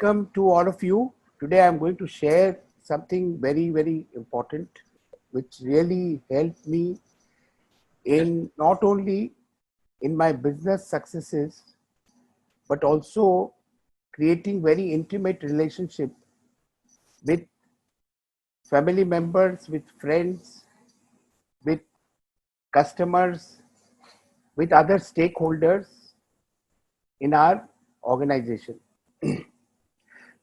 welcome to all of you. Today I'm going to share something very, very important, which really helped me in not only in my business successes, but also creating very intimate relationship with family members, with friends, with customers, with other stakeholders in our organization.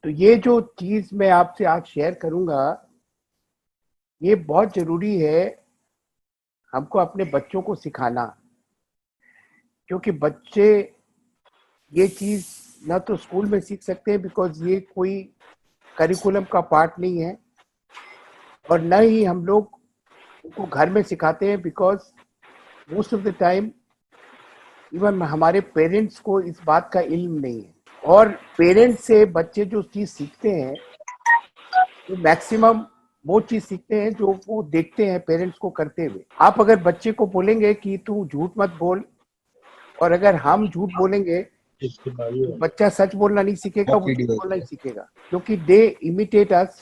तो ये जो चीज मैं आपसे आज share करूंगा, ये बहुत जरूरी है हमको अपने बच्चों को सिखाना, क्योंकि बच्चे ये चीज ना तो स्कूल में सीख सकते हैं बिकॉज ये कोई करिकुलम का पार्ट नहीं है, और न ही हम लोग उनको घर में सिखाते हैं because most of the time even हमारे पेरेंट्स को इस बात का इल्म नहीं है। और पेरेंट्स से बच्चे जो चीज सीखते हैं वो मैक्सिमम वो चीज सीखते हैं जो वो देखते हैं पेरेंट्स को करते हुए। आप अगर बच्चे को बोलेंगे कि तू झूठ मत बोल, और अगर हम झूठ बोलेंगे तो बच्चा सच बोलना नहीं सीखेगा, वो झूठ बोलना ही सीखेगा, क्योंकि they imitate us,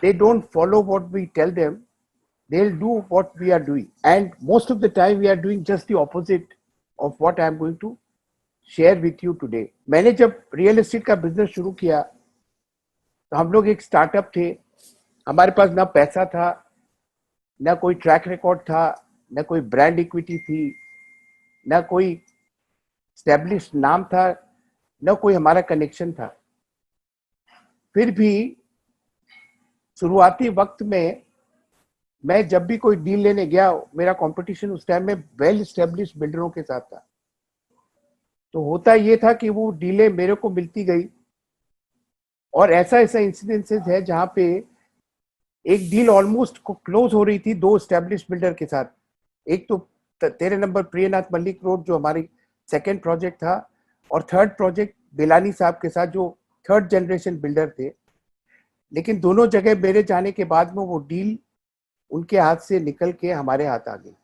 they don't follow what we tell them, they'll do what we are doing, and most of the time we are doing just the opposite of what I am going to share with you today. मैंने जब real estate का business शुरू किया तो हम लोग एक startup थे, हमारे पास ना पैसा था, ना कोई ट्रैक रिकॉर्ड था, ना कोई ब्रांड इक्विटी थी, ना कोई एस्टेब्लिश्ड नाम था, ना कोई हमारा कनेक्शन था। फिर भी शुरुआती वक्त में मैं जब भी कोई डील लेने गया, मेरा कंपटीशन उस टाइम में वेल एस्टेब्लिश्ड बिल्डरों के साथ था। तो होता ये था कि वो डीलें मेरे को मिलती गई, और ऐसा ऐसा इंसिडेंसेस है जहां पे एक डील ऑलमोस्ट क्लोज हो रही थी दो एस्टेब्लिश्ड बिल्डर के साथ। एक तो 13 नंबर प्रियनाथ मल्लिक रोड जो हमारी सेकेंड प्रोजेक्ट था, और थर्ड प्रोजेक्ट बेलानी साहब के साथ जो थर्ड जनरेशन बिल्डर थे। लेकिन दोनों जगह मेरे जाने के बाद में वो डील उनके हाथ से निकल के हमारे हाथ आ गई,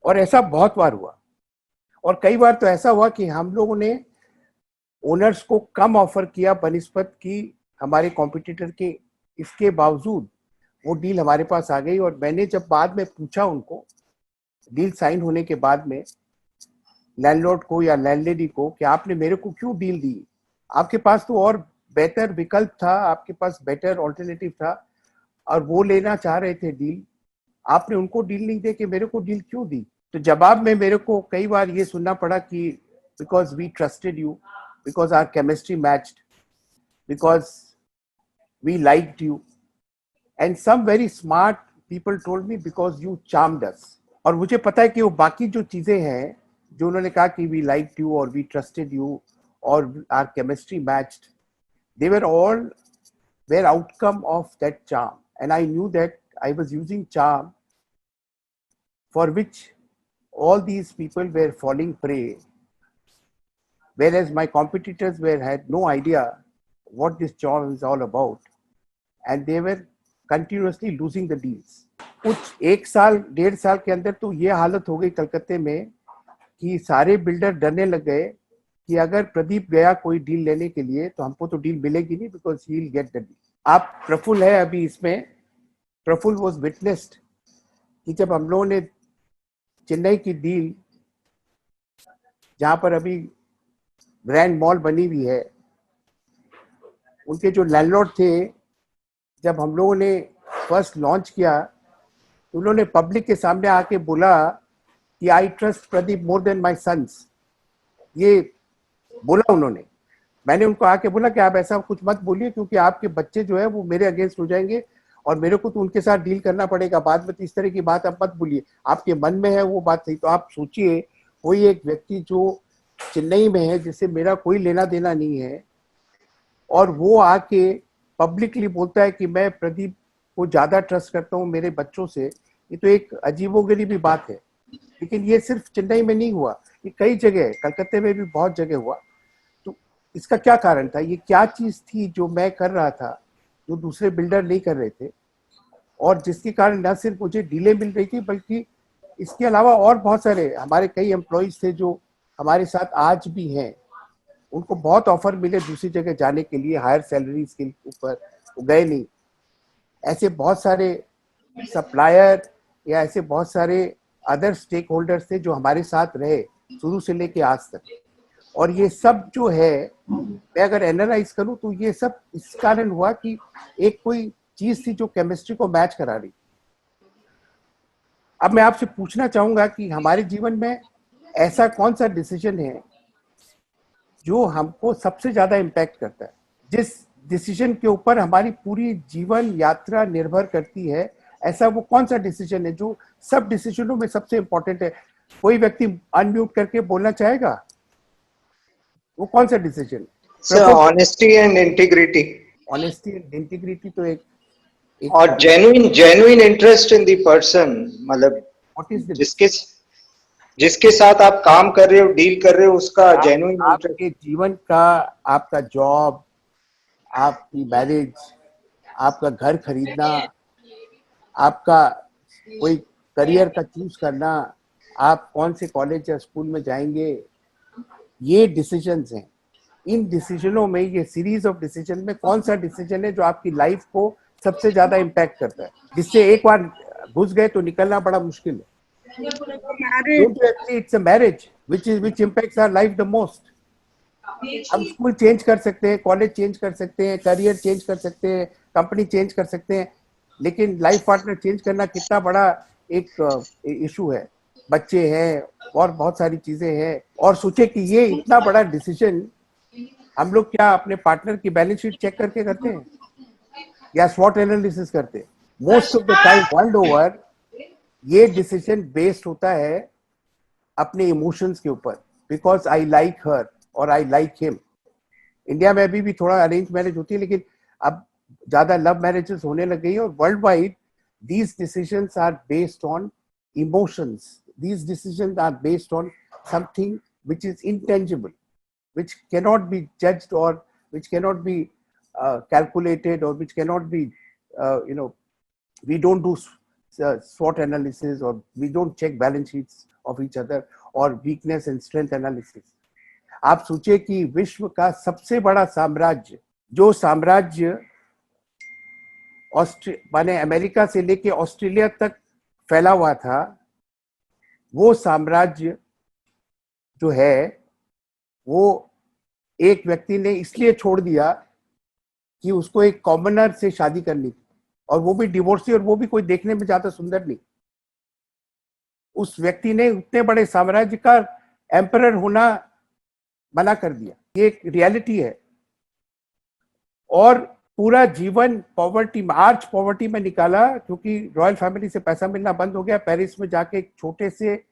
और ऐसा बहुत बार हुआ। और कई बार तो ऐसा हुआ कि हम लोगों ने ओनर्स को कम ऑफर किया बनिस्बत की हमारे कॉम्पिटिटर के, इसके बावजूद वो डील हमारे पास आ गई। और मैंने जब बाद में पूछा उनको डील साइन होने के बाद में, लैंडलॉर्ड को या लैंडलेडी को, कि आपने मेरे को क्यों डील दी, आपके पास तो और बेहतर विकल्प था, आपके पास बेटर ऑल्टरनेटिव था, और वो लेना चाह रहे थे डील, आपने उनको डील नहीं दे के मेरे को डील क्यों दी। तो जवाब में मेरे को कई बार ये सुनना पड़ा कि because we trusted you, because our chemistry matched, because we liked you, and some very smart people told me because you charmed us. और मुझे पता है कि वो बाकी जो चीजें हैं जो उन्होंने कहा कि वी लाइक्ड यू और वी ट्रस्टेड यू और our chemistry matched, they were outcome of that charm, and I knew that I was using charm for which all these people were falling prey, whereas my competitors had no idea what this charm is all about, and they were continuously losing the deals. कुछ एक साल डेढ़ साल के अंदर तो ये हालत हो गई कलकत्ते में कि सारे बिल्डर डरने लग गए कि अगर प्रदीप गया कोई डील लेने के लिए तो हमको तो डील मिलेगी नहीं, because he will get the deal. आप प्रफुल्ल है अभी इसमें, प्रफुल्ल वाज विटनेस्ड कि जब हम लोगों ने चेन्नई की डील, जहां पर अभी ग्रैंड मॉल बनी हुई है, उनके जो लैंडलॉर्ड थे, जब हम लोगों ने फर्स्ट लॉन्च किया तो उन्होंने पब्लिक के सामने आके बोला कि I trust Pradeep more than my sons, ये बोला उन्होंने। मैंने उनको आके बोला कि आप ऐसा कुछ मत बोलिए, क्योंकि आपके बच्चे जो है वो मेरे अगेंस्ट हो जाएंगे और मेरे को तो उनके साथ डील करना पड़ेगा, बाद में तो इस तरह की बात आप मत बोलिए, आपके मन में है वो बात सही। तो आप सोचिए, कोई एक व्यक्ति जो चेन्नई में है, जिससे मेरा कोई लेना देना नहीं है, और वो आके पब्लिकली बोलता है कि मैं प्रदीप को ज्यादा ट्रस्ट करता हूँ मेरे बच्चों से, ये तो एक अजीबोगरीबी बात है। लेकिन ये सिर्फ चेन्नई में नहीं हुआ, ये कई जगह, कलकत्ते में भी बहुत जगह हुआ। तो इसका क्या कारण था, ये क्या चीज थी जो मैं कर रहा था जो दूसरे बिल्डर नहीं कर रहे थे, और जिसके कारण न सिर्फ मुझे डीलें मिल रही थी, बल्कि इसके अलावा और बहुत सारे हमारे कई एम्प्लॉइज थे जो हमारे साथ आज भी हैं, उनको बहुत ऑफर मिले दूसरी जगह जाने के लिए हायर सैलरीज के ऊपर, वो गए नहीं। ऐसे बहुत सारे सप्लायर या ऐसे बहुत सारे अदर स्टेक होल्डर्स थे जो हमारे साथ रहे शुरू से लेके आज तक। और ये सब जो है, मैं अगर एनालाइज करूं तो ये सब इस कारण हुआ कि एक कोई चीज थी जो केमिस्ट्री को मैच करा रही। अब मैं आपसे पूछना चाहूंगा कि हमारे जीवन में ऐसा कौन सा डिसीजन है जो हमको सबसे ज्यादा इम्पैक्ट करता है, जिस डिसीजन के ऊपर हमारी पूरी जीवन यात्रा निर्भर करती है। ऐसा वो कौन सा डिसीजन है जो सब डिसीजनों में सबसे इंपॉर्टेंट है? कोई व्यक्ति अनम्यूट करके बोलना चाहेगा, वो कौन सा decision? Sir, honesty and integrity. Honesty and integrity तो एक और genuine interest in the person, मतलब व्हाट इज द जिसके साथ आप काम कर रहे हो, डील कर रहे हो, उसका जेन्युइन इंटरेस्ट। आपके जीवन का, आपका जॉब, आपकी मैरिज, आपका घर खरीदना, आपका कोई करियर का चूज करना, आप कौन से कॉलेज या स्कूल में जाएंगे, ये डिसीजंस हैं। इन डिसीजनों में, ये सीरीज ऑफ डिसीजन में कौन सा डिसीजन है जो आपकी लाइफ को सबसे ज्यादा इम्पैक्ट करता है, जिससे एक बार घुस गए तो निकलना बड़ा मुश्किल है? It's a marriage which impacts our life the most. हम स्कूल चेंज कर सकते हैं, कॉलेज चेंज कर सकते हैं, करियर चेंज कर सकते हैं, कंपनी चेंज कर सकते हैं, लेकिन लाइफ पार्टनर चेंज करना कितना बड़ा एक इशू है। बच्चे हैं और बहुत सारी चीजें हैं। और सोचे कि ये इतना बड़ा डिसीजन हम लोग क्या अपने पार्टनर की बैलेंस शीट चेक करके करते हैं या स्वॉट एनालिसिस करते हैं? Most of the time world over ये डिसीजन बेस्ड होता है अपने इमोशंस के ऊपर, बिकॉज आई लाइक हर और आई लाइक हिम। इंडिया में अभी भी थोड़ा अरेंज मैरिज होती है, लेकिन अब ज्यादा लव मैरिजेस होने लग गई है। और world wide these decisions are based on emotions, these decisions are based on something which is intangible, which cannot be judged or which cannot be calculated or which cannot be, we don't do SWOT analysis or we don't check balance sheets of each other or weakness and strength analysis. आप सोचिए कि विश्व का सबसे बड़ा साम्राज्य, जो साम्राज्य माने अमेरिका से लेके ऑस्ट्रेलिया तक फैला हुआ था, वो साम्राज्य जो है वो एक व्यक्ति ने इसलिए छोड़ दिया कि उसको एक कॉमनर से शादी करनी थी, और वो भी डिवोर्सी, और वो भी कोई देखने में ज्यादा सुंदर नहीं। उस व्यक्ति ने उतने बड़े साम्राज्य का एम्परर होना मना कर दिया। ये एक रियलिटी है। और पूरा जीवन पॉवर्टी, आर्च पॉवर्टी में निकाला, क्योंकि रॉयल फैमिली से पैसा मिलना बंद हो गया। पेरिस में जाके एक छोटे से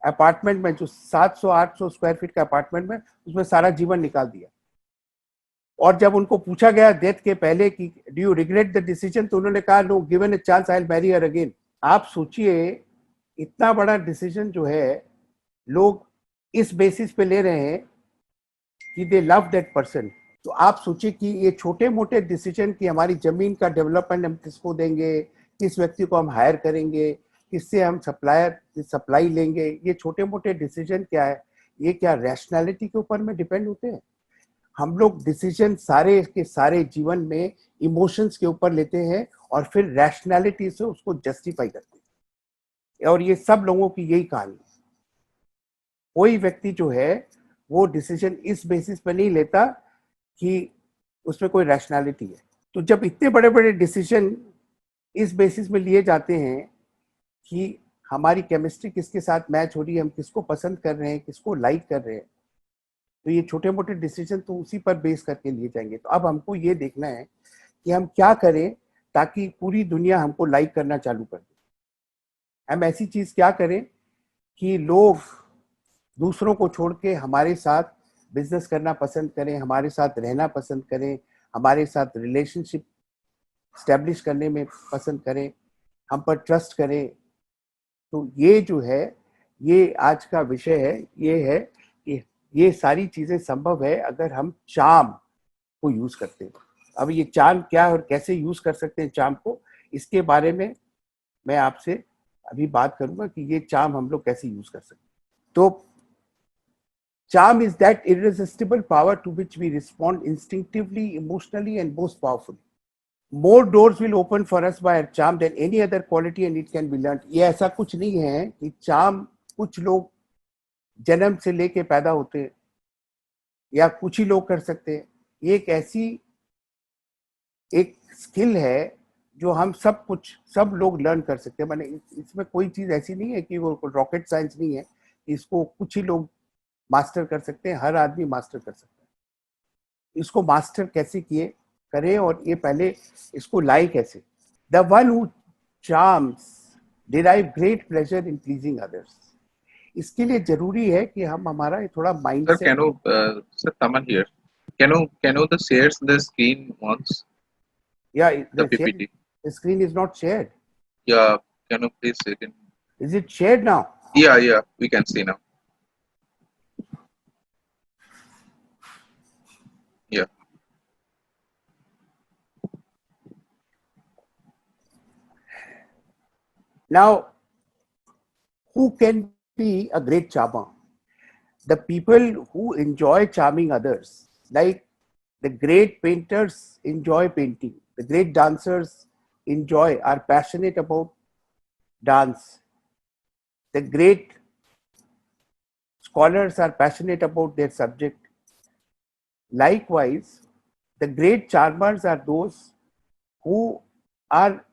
अपार्टमेंट में, जो 700-800 स्क्वायर फीट का अपार्टमेंट में, उसमें सारा जीवन निकाल दिया। और जब उनको पूछा गया डेथ के पहले कि do you regret the decision, तो उन्होंने कहा no, given a chance I will marry her again. आप सोचिए इतना बड़ा डिसीजन जो है लोग इस बेसिस पे ले रहे हैं कि दे लव दैट पर्सन। तो आप सोचिए कि ये छोटे मोटे डिसीजन कि हमारी जमीन का डेवलपमेंट हम किसको देंगे, किस व्यक्ति को हम हायर करेंगे, किससे हम सप्लाई लेंगे, ये छोटे मोटे डिसीजन क्या है? ये क्या रैशनैलिटी के ऊपर में डिपेंड होते हैं? हम लोग डिसीजन सारे के सारे जीवन में इमोशंस के ऊपर लेते हैं और फिर रैशनैलिटी से उसको जस्टिफाई करते हैं। और ये सब लोगों की यही कहानी है। कोई व्यक्ति जो है वो डिसीजन इस बेसिस पे नहीं लेता कि उसमें कोई रैशनैलिटी है। तो जब इतने बड़े बड़े डिसीजन इस बेसिस में लिए जाते हैं कि हमारी केमिस्ट्री किसके साथ मैच हो रही है, हम किसको पसंद कर रहे हैं, किसको लाइक कर रहे हैं, तो ये छोटे मोटे डिसीजन तो उसी पर बेस करके लिए जाएंगे। तो अब हमको ये देखना है कि हम क्या करें ताकि पूरी दुनिया हमको लाइक करना चालू कर दे। हम ऐसी चीज क्या करें कि लोग दूसरों को छोड़ के हमारे साथ बिजनेस करना पसंद करें, हमारे साथ रहना पसंद करें, हमारे साथ रिलेशनशिप स्टैब्लिश करने में पसंद करें, हम पर ट्रस्ट करें। तो ये जो है, ये आज का विषय है, ये है कि ये सारी चीजें संभव है अगर हम चार्म को यूज करते हैं। अब ये चार्म क्या और कैसे यूज कर सकते हैं चार्म को, इसके बारे में मैं आपसे अभी बात करूंगा कि ये चार्म हम लोग कैसे यूज कर सकते हैं। तो Charm is that irresistible power to which we respond instinctively, emotionally, and most powerfully. More doors will open for us by our charm than any other quality, and it can be learned. ये ऐसा कुछ नहीं है कि charm कुछ लोग जन्म से लेके पैदा होते हैं या कुछ ही लोग कर सकते हैं. ये एक ऐसी एक स्किल है जो हम सब लोग लर्न कर सकते हैं. माने इसमें कोई चीज ऐसी नहीं है कि वो रॉकेट साइंस नहीं है. इसको कुछ ही लोग मास्टर कर सकते हैं. हर आदमी मास्टर कर सकता है. इसको मास्टर कैसे किए करें और ये पहले इसको लाई कैसे. The one who charms derive great pleasure in pleasing others. इसके लिए जरूरी है कि हम हमारा थोड़ा माइंड Sir, से. can you, sir, Taman here. Can you the shares the screen once, या the PPT? the screen is not shared. Yeah, can you please again? Is it shared now? Yeah, we can see now. Yeah. Now, who can be a great charmer? The people who enjoy charming others, like the great painters enjoy painting, the great dancers are passionate about dance, the great scholars are passionate about their subject. Likewise, the great charmers are those who are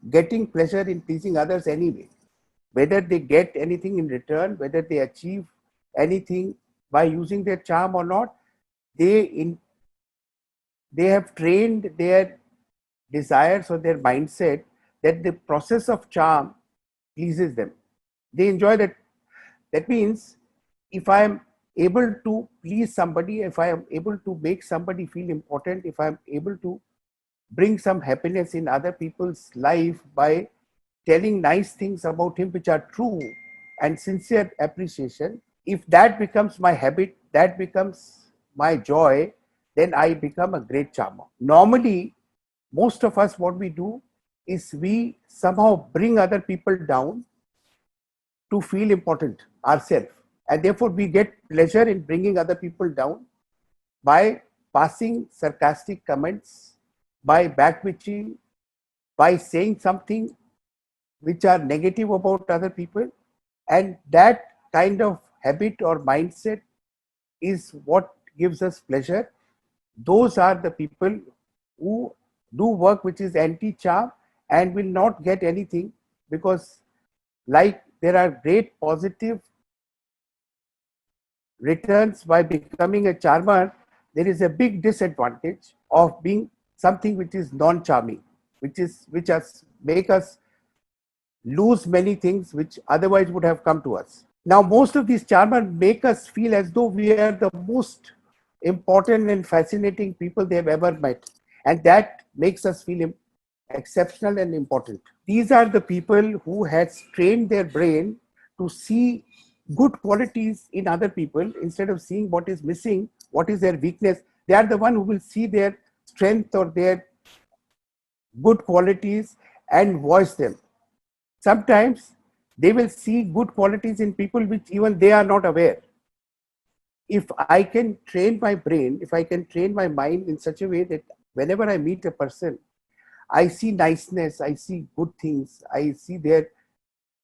getting pleasure in pleasing others anyway. Whether they get anything in return, whether they achieve anything by using their charm or not, they have trained their desires or their mindset that the process of charm pleases them. They enjoy that. That means if I am able to please somebody, if I am able to make somebody feel important, if I am able to bring some happiness in other people's life by telling nice things about him which are true and sincere appreciation, if that becomes my habit, that becomes my joy, then I become a great charmer. Normally, most of us, what we do is we somehow bring other people down to feel important ourselves. And therefore, we get pleasure in bringing other people down by passing sarcastic comments, by backwitching, by saying something which are negative about other people. And that kind of habit or mindset is what gives us pleasure. Those are the people who do work which is anti-charm and will not get anything, because like there are great positive returns by becoming a charmer, there is a big disadvantage of being something which is non-charming, which make us lose many things which otherwise would have come to us. Now, most of these charmers make us feel as though we are the most important and fascinating people they have ever met, and that makes us feel exceptional and important. These are the people who has trained their brain to see good qualities in other people instead of seeing what is missing, what is their weakness. They are the one who will see their strength or their good qualities and voice them. Sometimes they will see good qualities in people which even they are not aware. If I can train my brain, if I can train my mind in such a way that whenever I meet a person, I see niceness, I see good things, I see their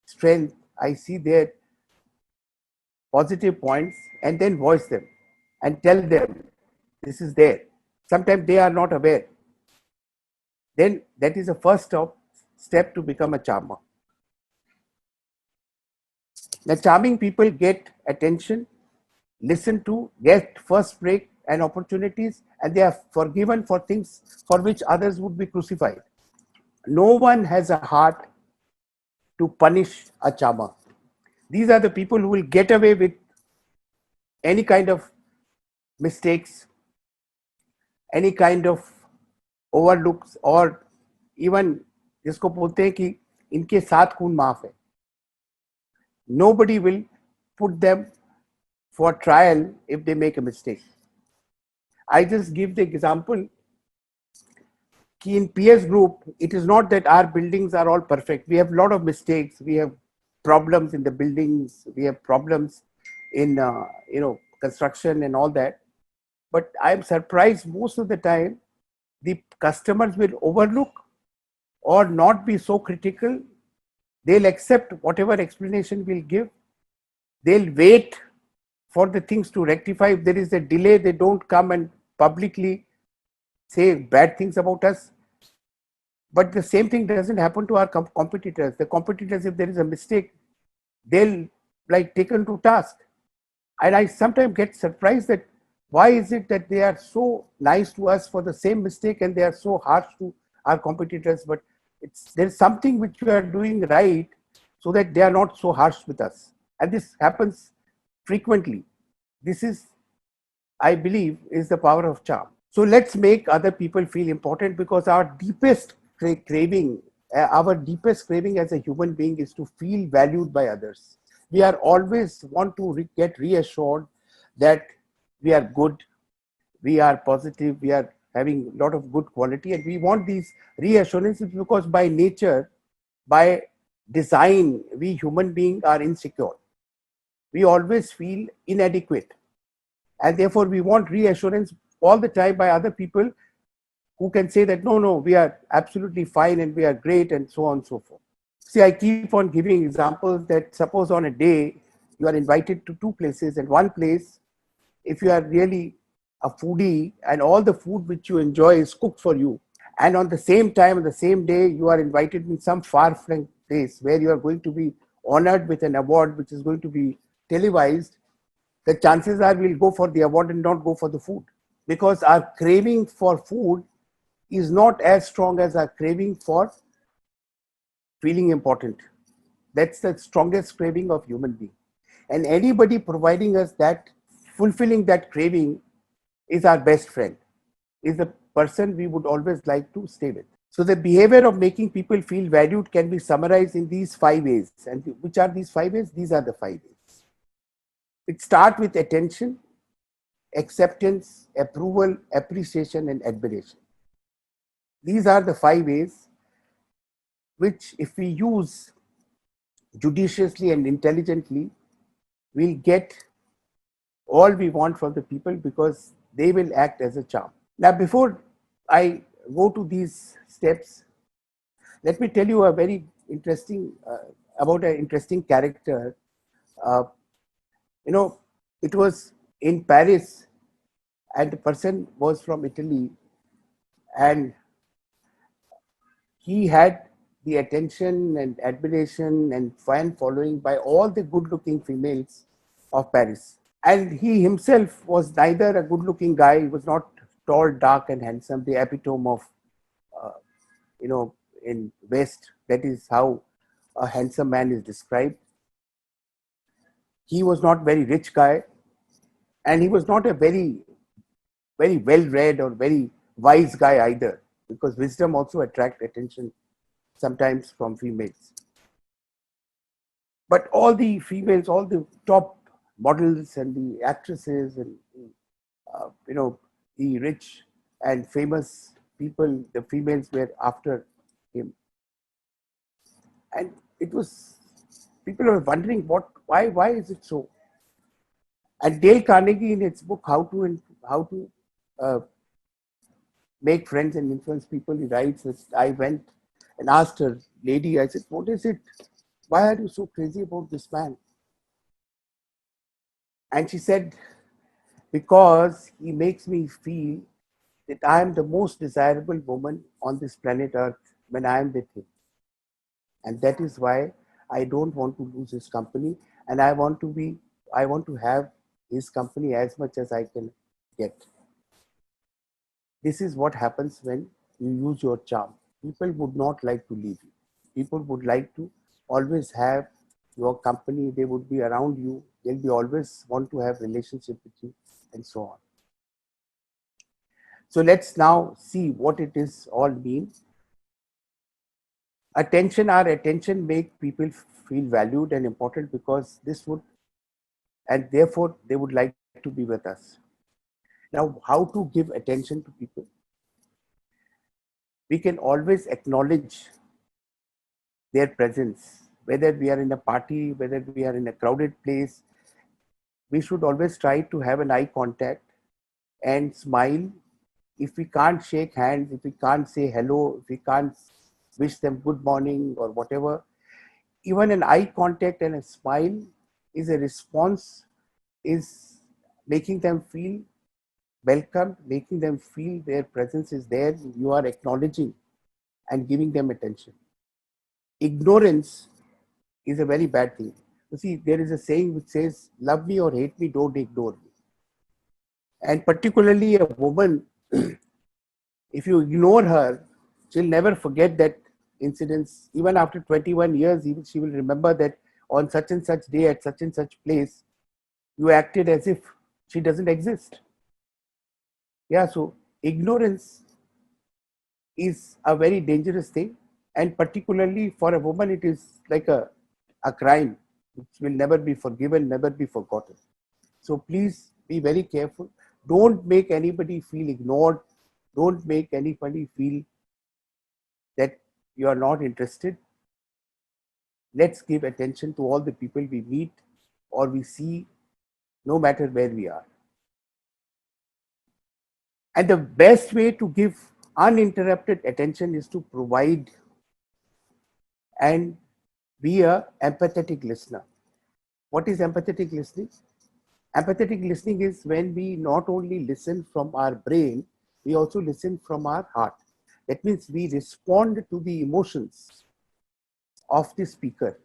strength, I see their positive points, and then voice them and tell them this is there. Sometimes they are not aware. Then that is the first step to become a charmer. The charming people get attention, listen to, get first break and opportunities, and they are forgiven for things for which others would be crucified. No one has a heart to punish a charmer. These are the people who will get away with any kind of mistakes, any kind of overlooks, or even जिसको बोलते हैं कि इनके साथ खून माफ है. Nobody will put them for trial if they make a mistake. I just give the example कि in PS Group, it is not that our buildings are all perfect. We have a lot of mistakes. We have problems in the buildings. We have problems in construction and all that. But I'm surprised most of the time the customers will overlook or not be so critical. They'll accept whatever explanation we'll give. They'll wait for the things to rectify. If there is a delay, they don't come and publicly say bad things about us. But the same thing doesn't happen to our competitors. The competitors, if there is a mistake, they'll like taken to task. And I sometimes get surprised that why is it that they are so nice to us for the same mistake and they are so harsh to our competitors, but there's something which we are doing right so that they are not so harsh with us. And this happens frequently. This is, I believe, is the power of charm. So let's make other people feel important, because our deepest craving as a human being is to feel valued by others. We are always want to get reassured that we are good, we are positive, we are having a lot of good quality, and we want these reassurances because by nature, by design, we human beings are insecure. We always feel inadequate, and therefore we want reassurance all the time by other people who can say that no, we are absolutely fine and we are great, and so on and so forth. See, I keep on giving examples that suppose on a day you are invited to two places, and one place, if you are really a foodie and all the food which you enjoy is cooked for you, and on the same time, on the same day, you are invited in some far-flung place where you are going to be honored with an award which is going to be televised, the chances are we'll go for the award and not go for the food, because our craving for food is not as strong as our craving for feeling important. That's the strongest craving of human being. And anybody providing us that, fulfilling that craving, is our best friend, is the person we would always like to stay with. So the behavior of making people feel valued can be summarized in these 5 ways. And which are these 5 ways? These are the 5 ways. It starts with attention, acceptance, approval, appreciation, and admiration. These are the 5 ways which, if we use judiciously and intelligently, we'll get all we want from the people, because they will act as a charm. Now, before I go to these steps, let me tell you a very interesting about an interesting character. Uh, it was in Paris, and the person was from Italy, and he had the attention and admiration and fan following by all the good-looking females of Paris. And he himself was neither a good-looking guy, he was not tall, dark, and handsome, the epitome of, in West, that is how a handsome man is described. He was not very rich guy, and he was not a very, very well-read or very wise guy either, because wisdom also attracts attention sometimes from females. But all the females, all the top models and the actresses and the rich and famous people, the females were after him. And it was, people were wondering why is it so? And Dale Carnegie, in its book How to Make Friends and Influence People, he writes that I went and asked her lady, I said, what is it? Why are you so crazy about this man? And she said, because he makes me feel that I am the most desirable woman on this planet Earth when I am with him. And that is why I don't want to lose his company, and I want to have his company as much as I can get. This is what happens when you use your charm. People would not like to leave you. People would like to always have your company. They would be around you. They'll be always want to have relationship with you, and so on. So let's now see what it is all mean. Our attention make people feel valued and important, because this would, and therefore they would like to be with us. Now, how to give attention to people? We can always acknowledge their presence, whether we are in a party, whether we are in a crowded place. we should always try to have an eye contact and smile. If we can't shake hands, if we can't say hello, if we can't wish them good morning or whatever, even an eye contact and a smile is a response, is making them feel welcome, making them feel their presence is there, you are acknowledging and giving them attention. Ignorance is a very bad thing. You see, there is a saying which says, love me or hate me, don't ignore me. And particularly a woman, if you ignore her, she'll never forget that incidents. Even after 21 years, even she will remember that on such and such day at such and such place, you acted as if she doesn't exist. Yeah, so ignorance is a very dangerous thing. And particularly for a woman, it is like a crime which will never be forgiven, never be forgotten. So please be very careful. Don't make anybody feel ignored. Don't make anybody feel that you are not interested. Let's give attention to all the people we meet or we see, no matter where we are. And the best way to give uninterrupted attention is to provide and be a empathetic listener. What is empathetic listening? Empathetic listening is when we not only listen from our brain, we also listen from our heart. That means we respond to the emotions of the speaker.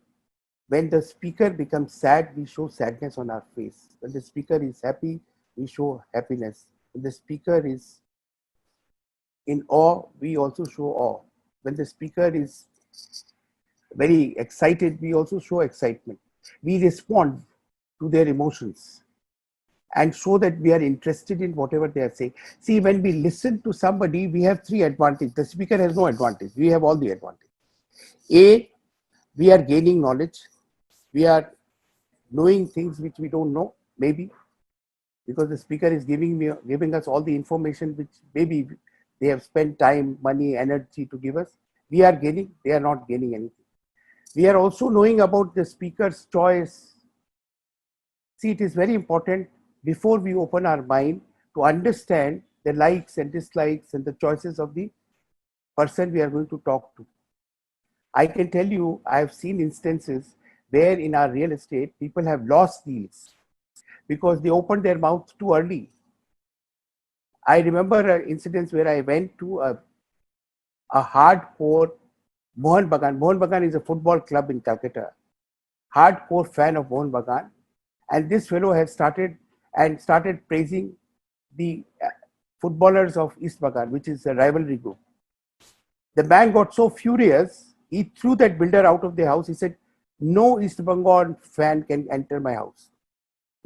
When the speaker becomes sad, we show sadness on our face. When the speaker is happy, we show happiness. When the speaker is in awe, we also show awe. When the speaker is very excited, we also show excitement. We respond to their emotions and show that we are interested in whatever they are saying. See, when we listen to somebody, we have three advantages. The speaker has no advantage. We have all the advantage. A, we are gaining knowledge. We are knowing things which we don't know, maybe, because the speaker is giving us all the information which maybe they have spent time, money, energy to give us. We are gaining, they are not gaining anything. We are also knowing about the speaker's choice. See, it is very important before we open our mind to understand the likes and dislikes and the choices of the person we are going to talk to. I can tell you, I have seen instances where in our real estate, people have lost deals because they opened their mouth too early. I remember incidents where I went to a hardcore Mohun Bagan. Mohun Bagan is a football club in Calcutta. Hardcore fan of Mohun Bagan. And this fellow has started praising the footballers of East Bagan, which is a rivalry group. The man got so furious, he threw that builder out of the house. He said, no East Bengal fan can enter my house.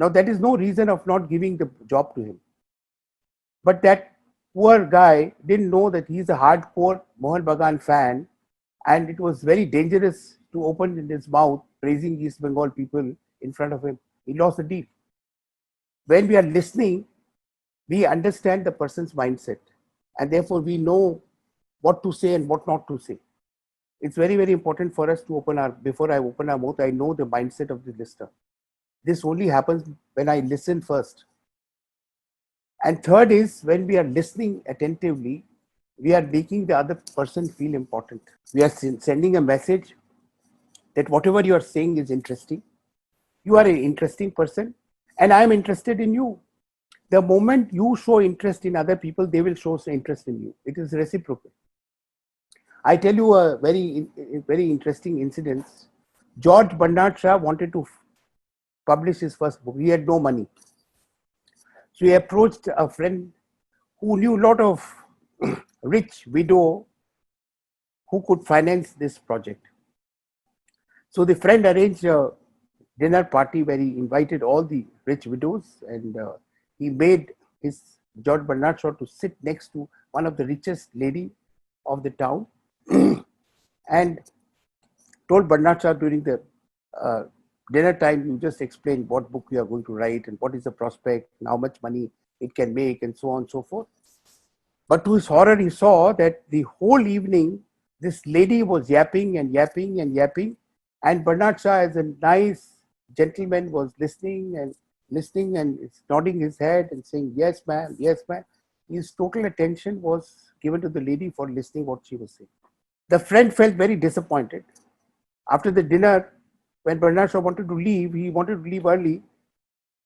Now that is no reason of not giving the job to him. But that poor guy didn't know that he's a hardcore Mohun Bagan fan, and it was very dangerous to open in his mouth praising East Bengal people in front of him. He lost the deal. When we are listening, we understand the person's mindset, and therefore we know what to say and what not to say. It's very, very important for us to before I open our mouth, I know the mindset of the listener. This only happens when I listen first. And third is when we are listening attentively, we are making the other person feel important. We are sending a message that whatever you are saying is interesting. You are an interesting person and I am interested in you. The moment you show interest in other people, they will show interest in you. It is reciprocal. I tell you a very interesting incident. George Bernard Shaw wanted to publish his first book. He had no money. So he approached a friend who knew a lot of rich widow who could finance this project. So the friend arranged a dinner party where he invited all the rich widows, and he made his George Bernard Shaw to sit next to one of the richest lady of the town and told Bernard Shaw during the dinner time, you just explain what book you are going to write and what is the prospect and how much money it can make and so on and so forth. But to his horror, he saw that the whole evening, this lady was yapping and yapping and yapping, and Bernard Shaw, as a nice gentleman, was listening and listening and is nodding his head and saying, yes, ma'am, yes, ma'am. His total attention was given to the lady for listening what she was saying. The friend felt very disappointed. After the dinner, when Bernard Shaw wanted to leave, he wanted to leave early.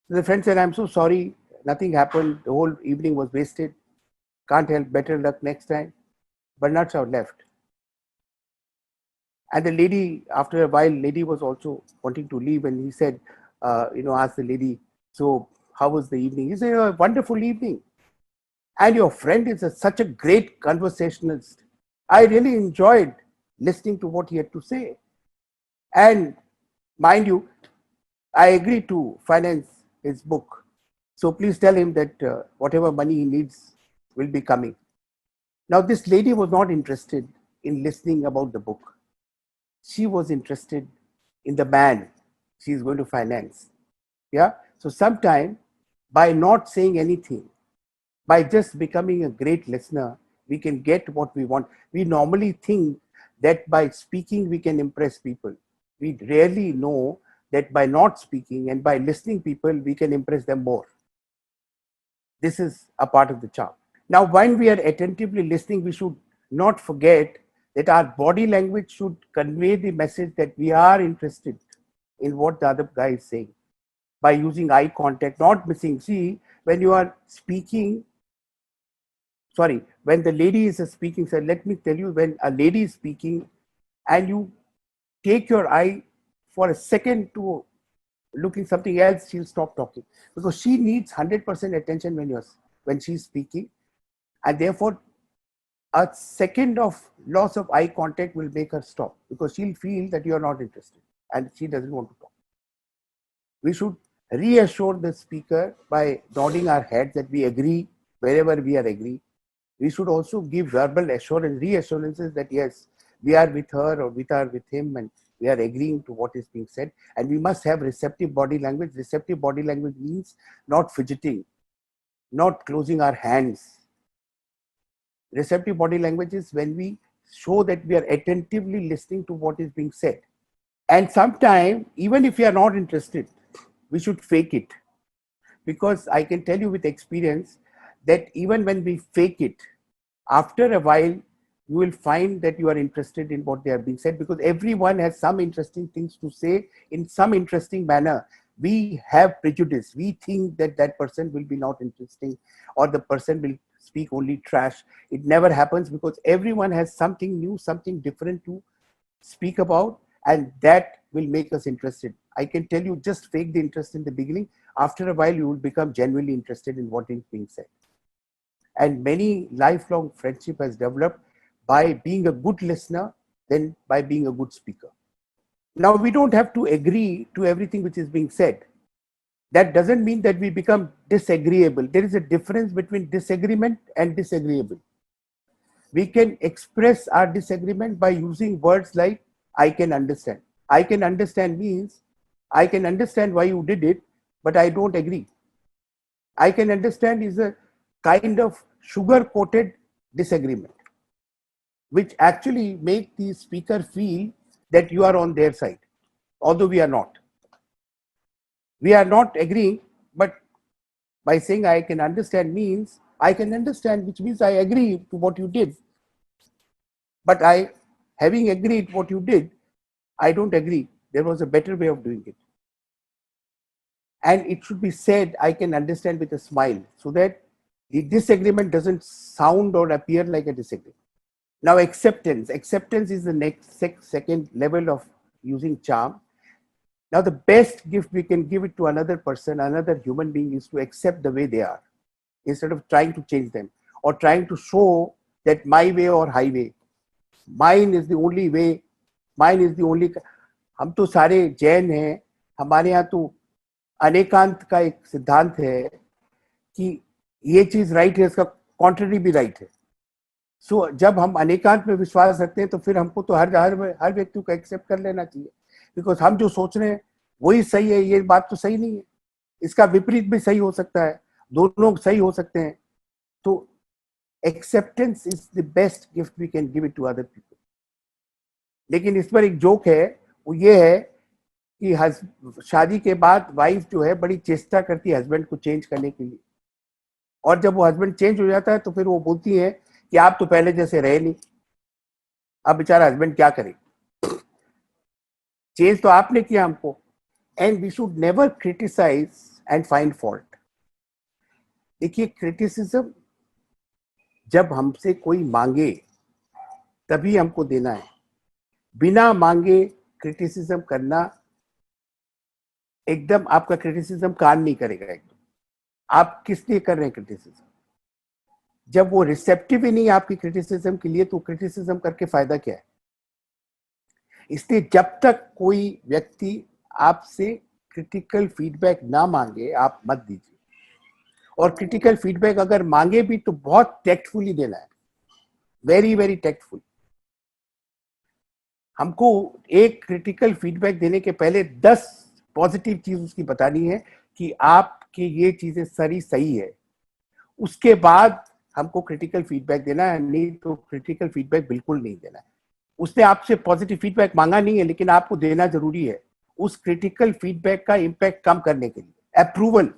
The friend said, I'm so sorry, nothing happened. The whole evening was wasted. Can't help, better luck next time. Bernard Shaw left. And the lady, after a while, lady was also wanting to leave, and he said, asked the lady, so how was the evening? He said, a wonderful evening. And your friend is such a great conversationalist. I really enjoyed listening to what he had to say. And mind you, I agreed to finance his book. So please tell him that whatever money he needs will be coming. Now, this lady was not interested in listening about the book. She was interested in the man she is going to finance. Yeah. So sometime by not saying anything, by just becoming a great listener, we can get what we want. We normally think that by speaking we can impress people. We rarely know that by not speaking and by listening people, we can impress them more. This is a part of the charm. Now, when we are attentively listening, we should not forget that our body language should convey the message that we are interested in what the other guy is saying by using eye contact, not missing. See, when you are speaking, when the lady is speaking, so let me tell you, when a lady is speaking and you take your eye for a second to looking something else, she'll stop talking because she needs 100% attention when she's speaking, and therefore a second of loss of eye contact will make her stop because she'll feel that you are not interested and she doesn't want to talk. We should reassure the speaker by nodding our heads that we agree wherever we are agree. We should also give verbal reassurances that yes, we are with her or with him and we are agreeing to what is being said. And we must have receptive body language. Receptive body language means not fidgeting, not closing our hands. Receptive body language is when we show that we are attentively listening to what is being said. And sometimes, even if we are not interested, we should fake it. Because I can tell you with experience that even when we fake it, after a while, you will find that you are interested in what they are being said because everyone has some interesting things to say in some interesting manner. We have prejudice. We think that that person will be not interesting or the person will speak only trash. It never happens because everyone has something new, something different to speak about, and that will make us interested. I can tell you, just fake the interest in the beginning. After a while, you will become genuinely interested in what is being said. And many lifelong friendship has developed by being a good listener than by being a good speaker. Now, we don't have to agree to everything which is being said. That doesn't mean that we become disagreeable. There is a difference between disagreement and disagreeable. We can express our disagreement by using words like I can understand. I can understand means I can understand why you did it, but I don't agree. I can understand is a kind of sugar-coated disagreement, which actually make the speaker feel that you are on their side, although we are not. We are not agreeing, but by saying I can understand means I can understand, which means I agree to what you did. But having agreed what you did, I don't agree. There was a better way of doing it. And it should be said, I can understand with a smile so that the disagreement doesn't sound or appear like a disagreement. Now, acceptance. Acceptance is the next second level of using charm. Now, the best gift we can give it to another person, another human being, is to accept the way they are instead of trying to change them or trying to show that my way or highway. Mine is the only way. Mine is the only. हम तो सारे जैन हैं. हमारे यहाँ तो अनेकांत का एक सिद्धांत है कि ये चीज राइट है, इसका कॉन्ट्ररी भी राइट है. सो जब हम अनेकांत में विश्वास रखते हैं तो फिर हमको तो हर व्यक्ति को एक्सेप्ट कर लेना चाहिए, बिकॉज हम जो सोच रहे हैं वही सही है. ये बात तो सही नहीं है, इसका विपरीत भी सही हो सकता है, दोनों सही हो सकते हैं. तो acceptance is the best gift we can give it to other people. लेकिन इस पर एक जोक है, वो ये है कि शादी के बाद वाइफ जो है बड़ी चेष्टा करती है हस्बैंड को चेंज करने के लिए, और जब वो हस्बैंड चेंज हो जाता है तो फिर वो बोलती है कि आप तो पहले जैसे रहे नहीं, अब बेचारा हस्बैंड क्या करे, चेंज तो आपने किया हमको. And we should never criticise and find fault. देखिए, क्रिटिसिज्म जब हमसे कोई मांगे तभी हमको देना है. बिना मांगे क्रिटिसिज्म करना, एकदम आपका क्रिटिसिज्म काम नहीं करेगा. एकदम आप किस लिए कर रहे हैं क्रिटिसिज्म? जब वो रिसेप्टिव ही नहीं आपकी क्रिटिसिज्म के लिए, तो क्रिटिसिज्म करके फायदा क्या है? इसलिए जब तक कोई व्यक्ति आपसे क्रिटिकल फीडबैक ना मांगे, आप मत दीजिए. और क्रिटिकल फीडबैक अगर मांगे भी तो बहुत टेक्टफुली देना है, वेरी वेरी टेक्टफुल. हमको एक क्रिटिकल फीडबैक देने के पहले 10 पॉजिटिव चीज उसकी बतानी है कि आपकी ये चीजें सारी सही है. उसके बाद हमको क्रिटिकल फीडबैक देना है, नहीं तो क्रिटिकल फीडबैक बिल्कुल नहीं देना है. उसने आपसे पॉजिटिव फीडबैक मांगा नहीं है, लेकिन आपको देना जरूरी है उस क्रिटिकल फीडबैक का इम्पैक्ट कम करने के लिए. अप्रूवल,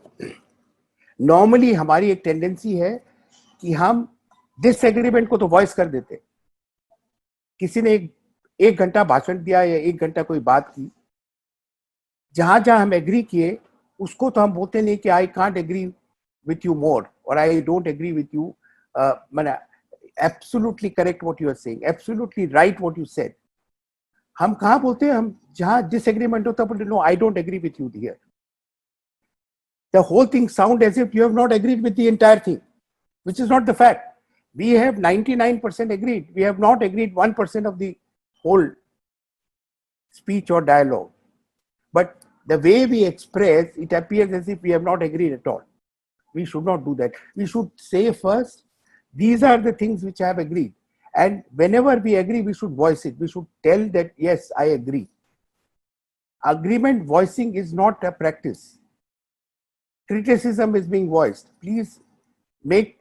नॉर्मली हमारी एक टेंडेंसी है कि हम डिसएग्रीमेंट को तो वॉइस कर देते. किसी ने एक घंटा भाषण दिया या 1 घंटा कोई बात की, जहां जहां हम एग्री किए उसको तो हम बोलते नहीं कि I can't agree with you more, और I don't agree with you, मैंने absolutely correct what you are saying, absolutely right what you said. हम कहां बोलते हैं? हम जहां डिसएग्रीमेंट होता है, no I don't agree with you here. The whole thing sound as if you have not agreed with the entire thing, which is not the fact. We have 99% agreed. We have not agreed 1% of the whole speech or dialogue. But the way we express, it appears as if we have not agreed at all. We should not do that. We should say first, these are the things which I have agreed. And whenever we agree, we should voice it. We should tell that, yes, I agree. Agreement voicing is not a practice. Criticism is being voiced. Please make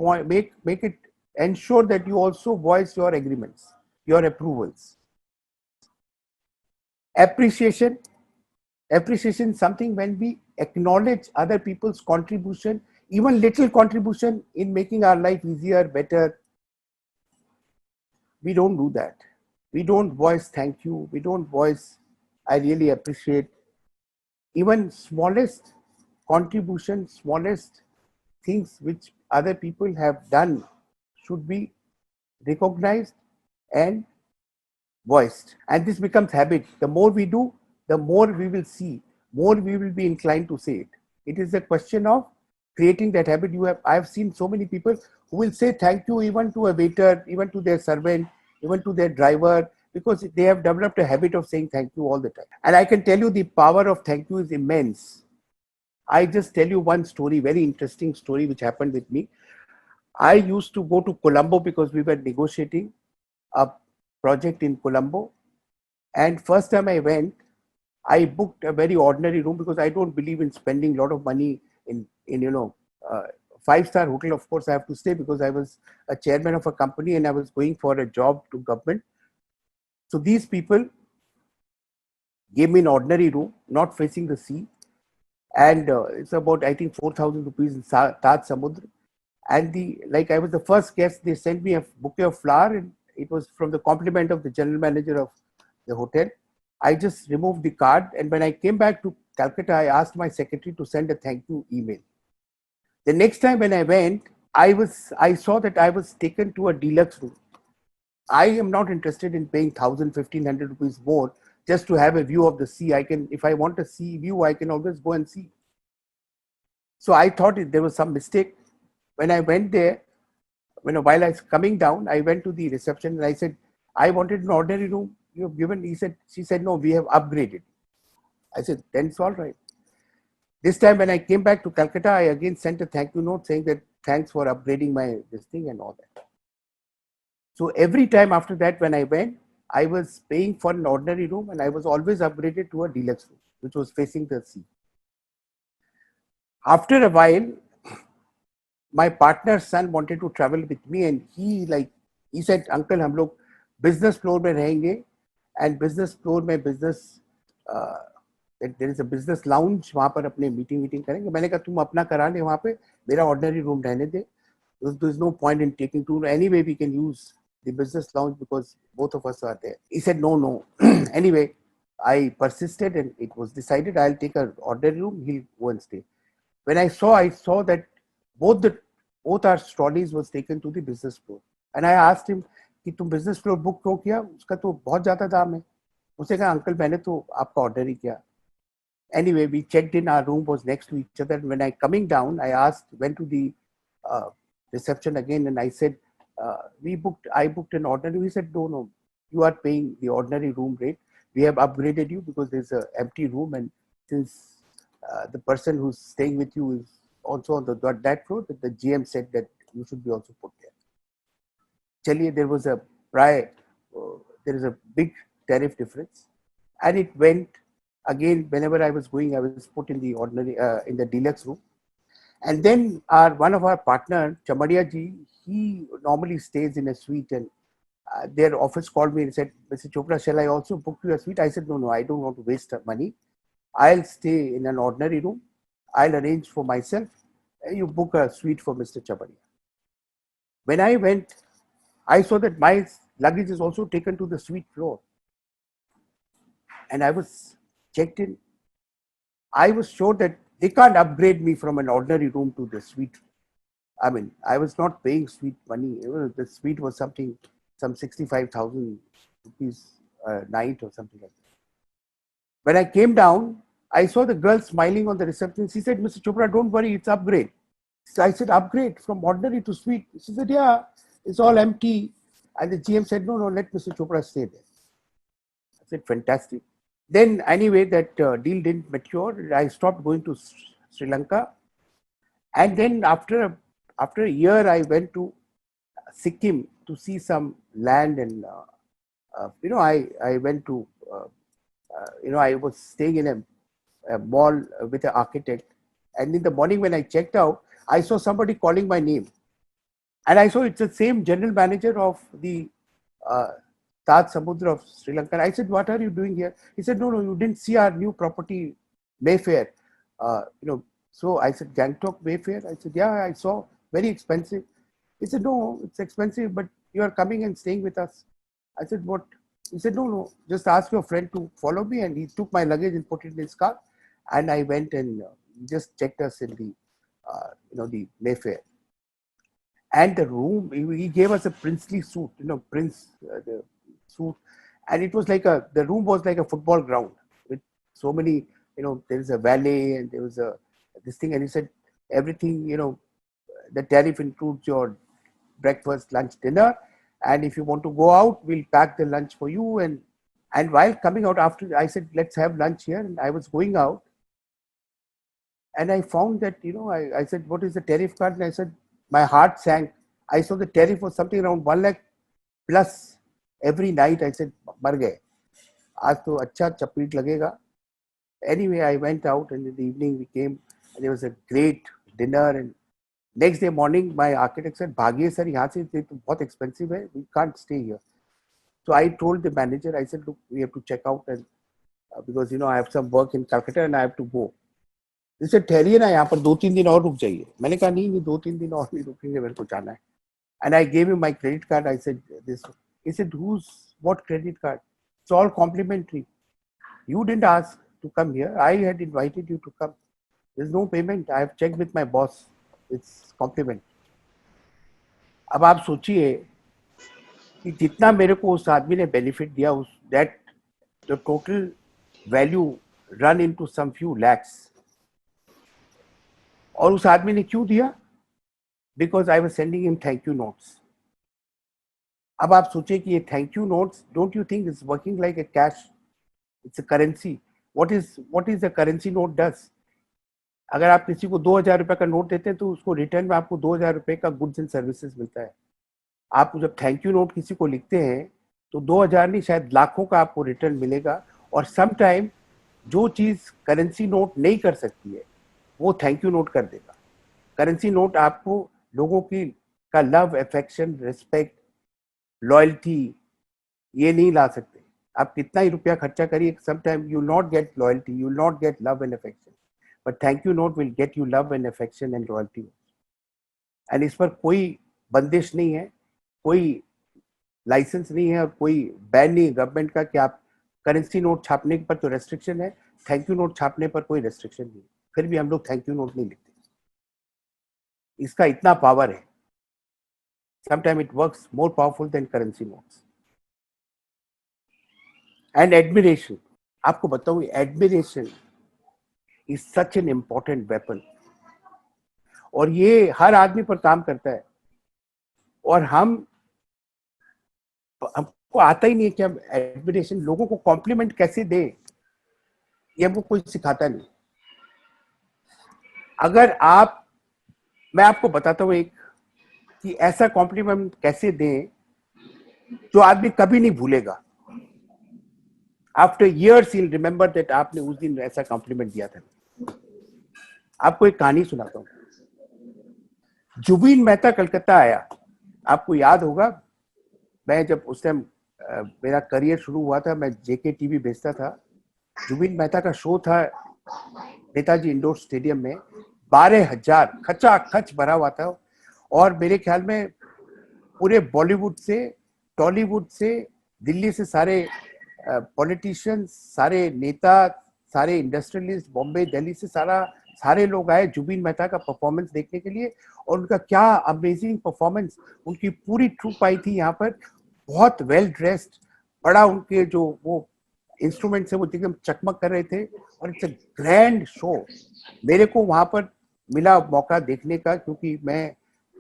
it, ensure that you also voice your agreements, your approvals. Appreciation is something when we acknowledge other people's contribution, even little contribution in making our life easier, better. We don't do that. We don't voice thank you. We don't voice I really appreciate. Even smallest contribution, smallest things which other people have done should be recognized and voiced. And this becomes habit. The more we do, the more we will see, more we will be inclined to say it. It is a question of creating that habit. I have seen so many people who will say thank you even to a waiter, even to their servant, even to their driver, because they have developed a habit of saying thank you all the time. And I can tell you the power of thank you is immense. I just tell you one story, very interesting story which happened with me. I used to go to Colombo because we were negotiating a project in Colombo. And first time I went, I booked a very ordinary room because I don't believe in spending a lot of money in 5-star hotel. Of course, I have to stay because I was a chairman of a company and I was going for a job to government. So these people gave me an ordinary room, not facing the sea. And it's about, I think, 4,000 rupees in Taj Samudra. And I was the first guest. They sent me a bouquet of flowers, and it was from the compliment of the general manager of the hotel. I just removed the card, and when I came back to Calcutta, I asked my secretary to send a thank you email. The next time when I went, I saw that I was taken to a deluxe room. I am not interested in paying 1,000, 1,500 rupees more just to have a view of the sea. If I want a sea view, I can always go and see. So I thought there was some mistake. When I went there, while I was coming down, I went to the reception and I said, I wanted an ordinary room you have given. She said, no, we have upgraded. I said, then it's all right. This time when I came back to Calcutta, I again sent a thank you note saying that thanks for upgrading this thing and all that. So every time after that, when I went, I was paying for an ordinary room and I was always upgraded to a deluxe room, which was facing the sea. After a while, my partner's son wanted to travel with me and he said, Uncle, हम लोग business floor में रहेंगे and business floor में business there is a business lounge, वहाँ पर अपने meeting करेंगे। मैंने कहा तुम अपना करा ले वहाँ पे, मेरा ऑर्डिनरी रूम रहने दे, there is no point in taking two. Anyway, we can use the business lounge because both of us are there. He said, no. Anyway, I persisted and it was decided I'll take an ordinary room, he'll go and stay. When I saw that both our trolleys was taken to the business floor. And I asked him, कि तुम business floor book क्यों किया? उसका तो बहुत ज़्यादा दाम है। उसने कहा, अंकल मैंने तो आपका ऑर्डर ही किया। Anyway, we checked in, our room was next to each other. When I coming down, went to the reception again and I said, I booked an ordinary. He said, no, you are paying the ordinary room rate. We have upgraded you because there's an empty room, and since the person who's staying with you is also on that floor, that the GM said that you should be also put there. Chaliye, there was a there is a big tariff difference, and it went again. Whenever I was going, I was put in the ordinary in the deluxe room. And then one of our partner, Chamadia ji, he normally stays in a suite, and their office called me and said, Mr. Chopra, shall I also book you a suite? I said, no, I don't want to waste money. I'll stay in an ordinary room. I'll arrange for myself. You book a suite for Mr. Chamadia. When I went, I saw that my luggage is also taken to the suite floor. And I was checked in. I was sure that they can't upgrade me from an ordinary room to the suite. I mean, I was not paying suite money. The suite was some 65,000 rupees a night or something like that. When I came down, I saw the girl smiling on the reception. She said, Mr. Chopra, don't worry, it's upgrade. So I said, upgrade from ordinary to suite. She said, yeah, it's all empty. And the GM said, no, let Mr. Chopra stay there. I said, fantastic. Then anyway, that deal didn't mature. I stopped going to Sri Lanka. And then after a year, I went to Sikkim to see some land, and I went to I was staying in a mall with an architect, and in the morning when I checked out, I saw somebody calling my name, and I saw it's the same general manager of the Taj Samudra of Sri Lanka. I said, what are you doing here? He said, no, you didn't see our new property, Mayfair. So I said, Gangtok, Mayfair? I said, yeah, I saw, very expensive. He said, no, it's expensive, but you are coming and staying with us. I said, what? He said, no, just ask your friend to follow me. And he took my luggage and put it in his car. And I went and just checked us in the Mayfair. And the room, he gave us a princely suite, the suite. And it was the room was like a football ground with so many, there is a valet and there was this thing. And he said, everything, the tariff includes your breakfast, lunch, dinner. And if you want to go out, we'll pack the lunch for you. And while coming out after, I said, let's have lunch here. And I was going out. And I found that, I said, what is the tariff card? And I said, my heart sank. I saw the tariff was something around 1 lakh plus every night. I said, mar gaye. Aaj to acha chapeet lagega. Anyway, I went out, and in the evening we came, and there was a great dinner. And next day morning, my architect said, Bhagiye sir, yahan se bahut expensive hai. We can't stay here. So I told the manager, I said, look, we have to check out, and because I have some work in Calcutta and I have to go. He said, ठहरिए ना यहाँ पर 2-3 दिन और रुक जाइए. मैंने कहा नहीं 2-3 दिन और भी रुकेंगे, मेरे को जाना है. And I gave him my credit card. I said, this. He said, what credit card? It's all complimentary. You didn't ask to come here. I had invited you to come. There's no payment. I have checked with my boss. It's compliment. अब आप सोचिए कि जितना मेरे को उस आदमी ने बेनिफिट दिया, that the total value run into some few lakhs. और उस आदमी ने क्यों दिया? Because I was sending him thank you notes. अब आप सोचिए कि ये thank you notes, don't you think it's working like a cash? It's a currency. What is the currency note does? अगर आप किसी को 2000 रुपए का नोट देते हैं तो उसको रिटर्न में आपको 2000 रुपए का गुड्स एंड सर्विसेज मिलता है. आप जब थैंक यू नोट किसी को लिखते हैं तो 2000 नहीं, शायद लाखों का आपको रिटर्न मिलेगा. और सम टाइम जो चीज करेंसी नोट नहीं कर सकती है वो थैंक यू नोट कर देगा. करेंसी नोट आपको लोगों का लव, अफेक्शन, रिस्पेक्ट, लॉयल्टी ये नहीं ला सकते. आप कितना ही रुपया खर्चा करिए, sometime you not gate loyalty, you not get love and affection, but thank you note will get you love and affection and loyalty. And इस पर कोई बंदिश नहीं है, कोई लाइसेंस नहीं है और कोई बैन नहीं है गवर्नमेंट का कि आप करेंसी नोट छापने पर तो रेस्ट्रिक्शन है, थैंक यू नोट छापने पर कोई रेस्ट्रिक्शन नहीं। फिर भी हम लोग थैंक यू नोट नहीं लिखते, इसका इतना पावर है। Sometime it works more powerful than currency notes. And admiration, आपको बताऊं, admiration is such an important weapon, और ये हर आदमी पर काम करता है, और हमको आता ही नहीं है कि हम एडमिरेशन, लोगों को कॉम्प्लीमेंट कैसे दे, ये हमको कोई सिखाता नहीं। अगर आप, मैं आपको बताता हूं एक, कि ऐसा कॉम्प्लीमेंट कैसे दें जो आदमी कभी नहीं भूलेगा। After years he remember that आपने उस दिन ऐसा कॉम्प्लीमेंट दिया था। आपको एक कहानी सुनाता हूं। जुबीन मेहता कलकत्ता आया, आपको याद होगा, मैं जब उस टाइम मेरा करियर शुरू हुआ था, मैं जेके टीवी बेचता था। जुबीन मेहता का शो था नेताजी इंडोर स्टेडियम में, 12,000 खचाखच भरा हुआ था, और मेरे ख्याल में पूरे बॉलीवुड से, टॉलीवुड से, दिल्ली से सारे पॉलिटिशियंस, सारे नेता, सारे इंडस्ट्रियलिस्ट, बॉम्बे, दिल्ली से सारे लोग आए जुबीन मेहता का परफॉर्मेंस देखने के लिए। और उनका क्या अमेजिंग परफॉर्मेंस, उनकी पूरी ट्रूप आई थी यहाँ पर, बहुत वेल ड्रेस्ड, बड़ा उनके जो वो इंस्ट्रूमेंट से वो एकदम चकमक कर रहे थे, और इट्स अ ग्रैंड शो। मेरे को वहां पर मिला मौका देखने का, क्योंकि मैं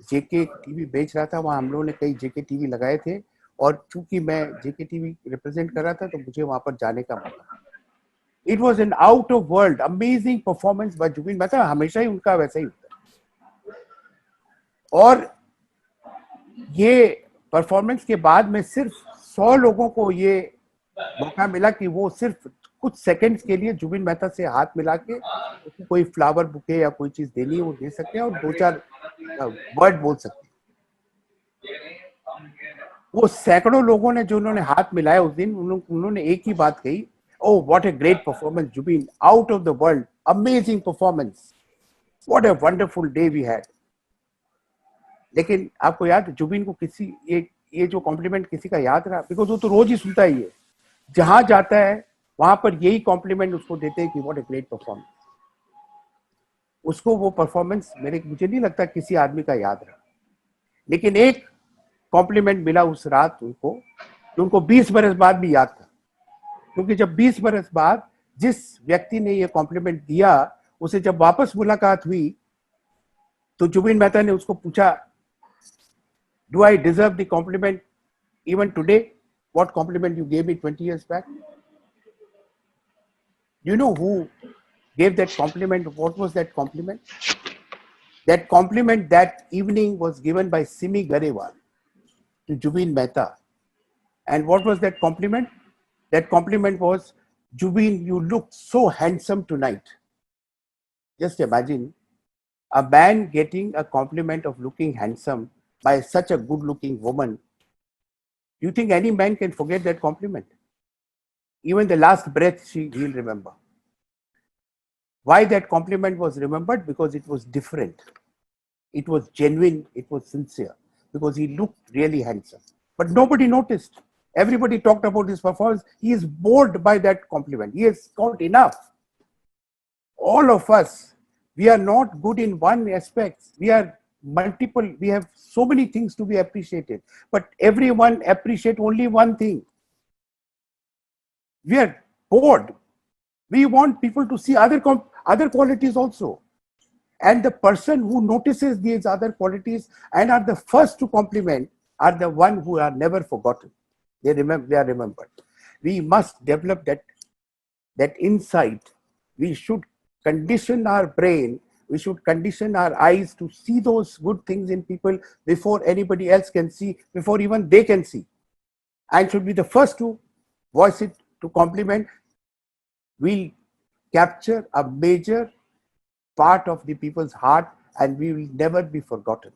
जेके टीवी बेच रहा था, वहां हम लोगों ने कई जेके टीवी लगाए थे, और चूंकि मैं जेके टीवी रिप्रेजेंट कर रहा था तो मुझे वहां पर जाने का मौका। It was an out of world amazing performance by Zubin Mehta, हमेशा ही उनका वैसा ही होता है। और ये परफॉर्मेंस के बाद में सिर्फ 100 लोगों को ये मौका मिला कि वो सिर्फ कुछ सेकंड्स के लिए जुबीन मेहता से हाथ मिला के उसको कोई फ्लावर बुके या कोई चीज देनी है वो दे सकते हैं, और 2-4 वर्ड बोल सकते हैं। वो सैकड़ों लोगों ने जो उन्होंने हाथ मिलाया उस दिन, उन्होंने एक ही बात कही, oh what a great performance Jubin, out of the world, amazing performance, what a wonderful day we had। लेकिन आपको याद, जुबीन को किसी ये जो कॉम्प्लीमेंट किसी का याद रहा, बिकॉज वो तो रोज ही सुनता ही है, जहां जाता है वहां पर यही कॉम्प्लीमेंट उसको देते हैं कि व्हाट ए ग्रेट परफॉर्मेंस। उसको वो परफॉर्मेंस मुझे नहीं लगता किसी आदमी का याद रहा। लेकिन एक कॉम्प्लीमेंट मिला उस रात उनको, जो उनको 20 बरस बाद भी याद था, क्योंकि जब 20 बरस बाद जिस व्यक्ति ने ये कॉम्प्लीमेंट दिया, उसे जब वापस मुलाकात हुई तो जुबीन मेहता ने उसको पूछा, do I deserve the compliment even today, what compliment you gave me 20 years back? You know who gave that compliment? What was that compliment? That compliment that evening was given by Simi Garewal to Jubiin Mehta. And what was that compliment? That compliment was, Jubiin, you look so handsome tonight. Just imagine a man getting a compliment of looking handsome by such a good-looking woman. Do you think any man can forget that compliment? Even the last breath he'll remember. Why that compliment was remembered? Because it was different. It was genuine, it was sincere, because he looked really handsome. But nobody noticed. Everybody talked about his performance. He is bored by that compliment. He has got enough. All of us, we are not good in one aspect. We are multiple. We have so many things to be appreciated. But everyone appreciates only one thing. We are bored. We want people to see other qualities also. And the person who notices these other qualities and are the first to compliment are the one who are never forgotten. They are remembered. We must develop that insight. We should condition our brain. We should condition our eyes to see those good things in people before anybody else can see, before even they can see. And should be the first to voice it, to compliment. We'll capture a major part of the people's heart, and we will never be forgotten.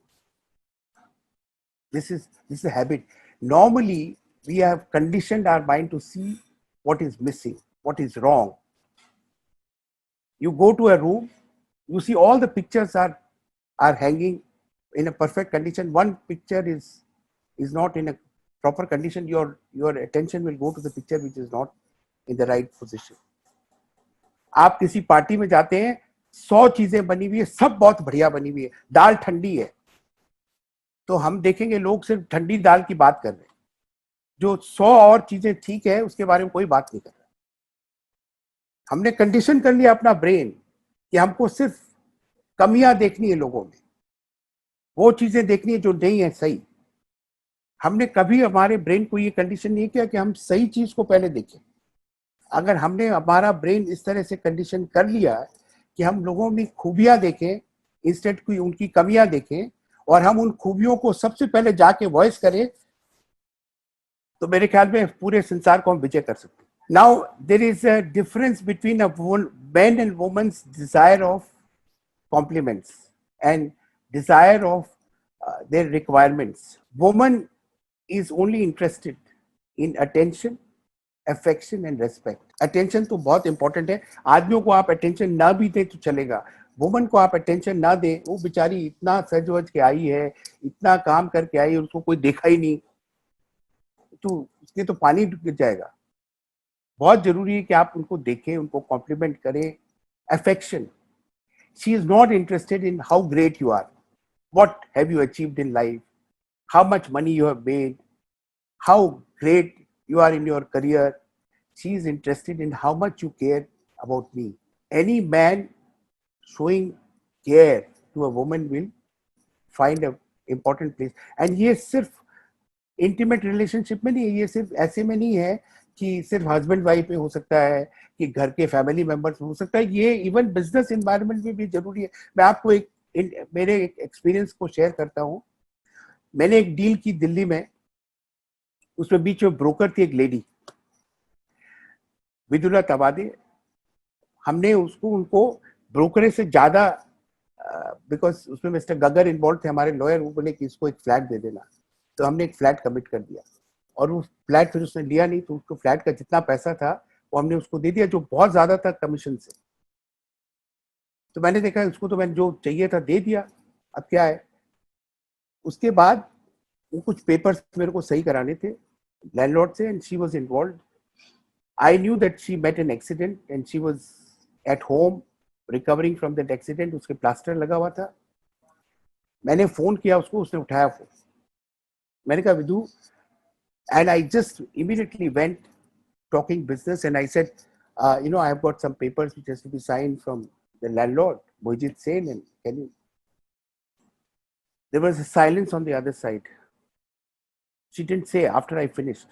This is a habit. Normally, we have conditioned our mind to see what is missing, what is wrong. You go to a room, you see all the pictures are hanging in a perfect condition. One picture is not in a proper condition. Your attention will go to the picture which is not in the right position. आप किसी party में जाते हैं, 100 चीजें बनी हुई है, सब बहुत बढ़िया बनी हुई है, दाल ठंडी है, तो हम देखेंगे लोग सिर्फ ठंडी दाल की बात कर रहे हैं, जो 100 और चीजें ठीक है उसके बारे में कोई बात नहीं कर रहा. हमने कंडीशन कर लिया अपना ब्रेन कि हमको सिर्फ कमियां देखनी है लोगों में, वो चीजें देखनी है जो नहीं है सही. हमने कभी हमारे ब्रेन को ये कंडीशन नहीं किया कि हम सही चीज को पहले देखें. अगर हमने हमारा ब्रेन इस तरह से कंडीशन कर लिया कि हम लोगों में खूबियां देखें इंस्टेड की उनकी कमियां देखें, और हम उन खूबियों को सबसे पहले जाके वॉइस करें, तो मेरे ख्याल में पूरे संसार को हम विजय कर सकते हैं. Now there is a difference between a man and woman's desire of compliments and desire of their requirements. Woman is only interested in attention, affection and respect. Attention तो बहुत important है. आदमियों को आप attention ना भी दें तो चलेगा, वुमन को आप attention ना दें, वो बेचारी इतना सज वज के आई है, इतना काम करके आई है, उसको कोई देखा ही नहीं, तो उसके तो पानी गिर जाएगा. बहुत जरूरी है कि आप उनको देखें, उनको कॉम्प्लीमेंट करें. Affection. She is not interested in how great you are. What have you achieved in life? How much money you have made? How great you are in your career? She is interested in how much you care about me. Any man showing care to a woman will find a important place. And ये सिर्फ intimate relationship में नहीं है, ये सिर्फ ऐसे में नहीं है कि सिर्फ हस्बैंड वाइफ में हो सकता है, कि घर के फैमिली मेंबर्स में हो सकता है, ये इवन बिजनेस एनवायरनमेंट में भी जरूरी है. मैं आपको मेरे एक एक्सपीरियंस को शेयर करता हूँ. मैंने एक डील की दिल्ली में, उसमें बीच में ब्रोकर थी एक लेडी, विदुला तवादे. हमने उनको ब्रोकरेज से ज्यादा, बिकॉज उसमें मिस्टर गगर इन्वॉल्व थे, हमारे लॉयर, वो बोले कि इसको एक फ्लैट दे देना, तो हमने एक फ्लैट कमिट कर दिया. और वो फ्लैट फिर उसने लिया नहीं, तो उसको फ्लैट का जितना पैसा था वो हमने उसको दे दिया, जो बहुत ज्यादा था कमीशन से. तो मैंने देखा उसको, तो मैंने जो चाहिए था दे दिया, अब क्या है. उसके बाद वो कुछ पेपर्स मेरे को सही कराने थे लैंडलॉर्ड से, and she was involved. I knew that she met an accident and she was at home recovering from that accident. उसके प्लास्टर लगा हुआ था. मैंने फोन किया उसको, उसने उठाया फोन. मैंने कहा Vidu, and I just immediately went talking business, and I said, I have got some papers which has to be signed from the landlord, Mojit Sen, and can you? There was a silence on the other side. She didn't say after I finished.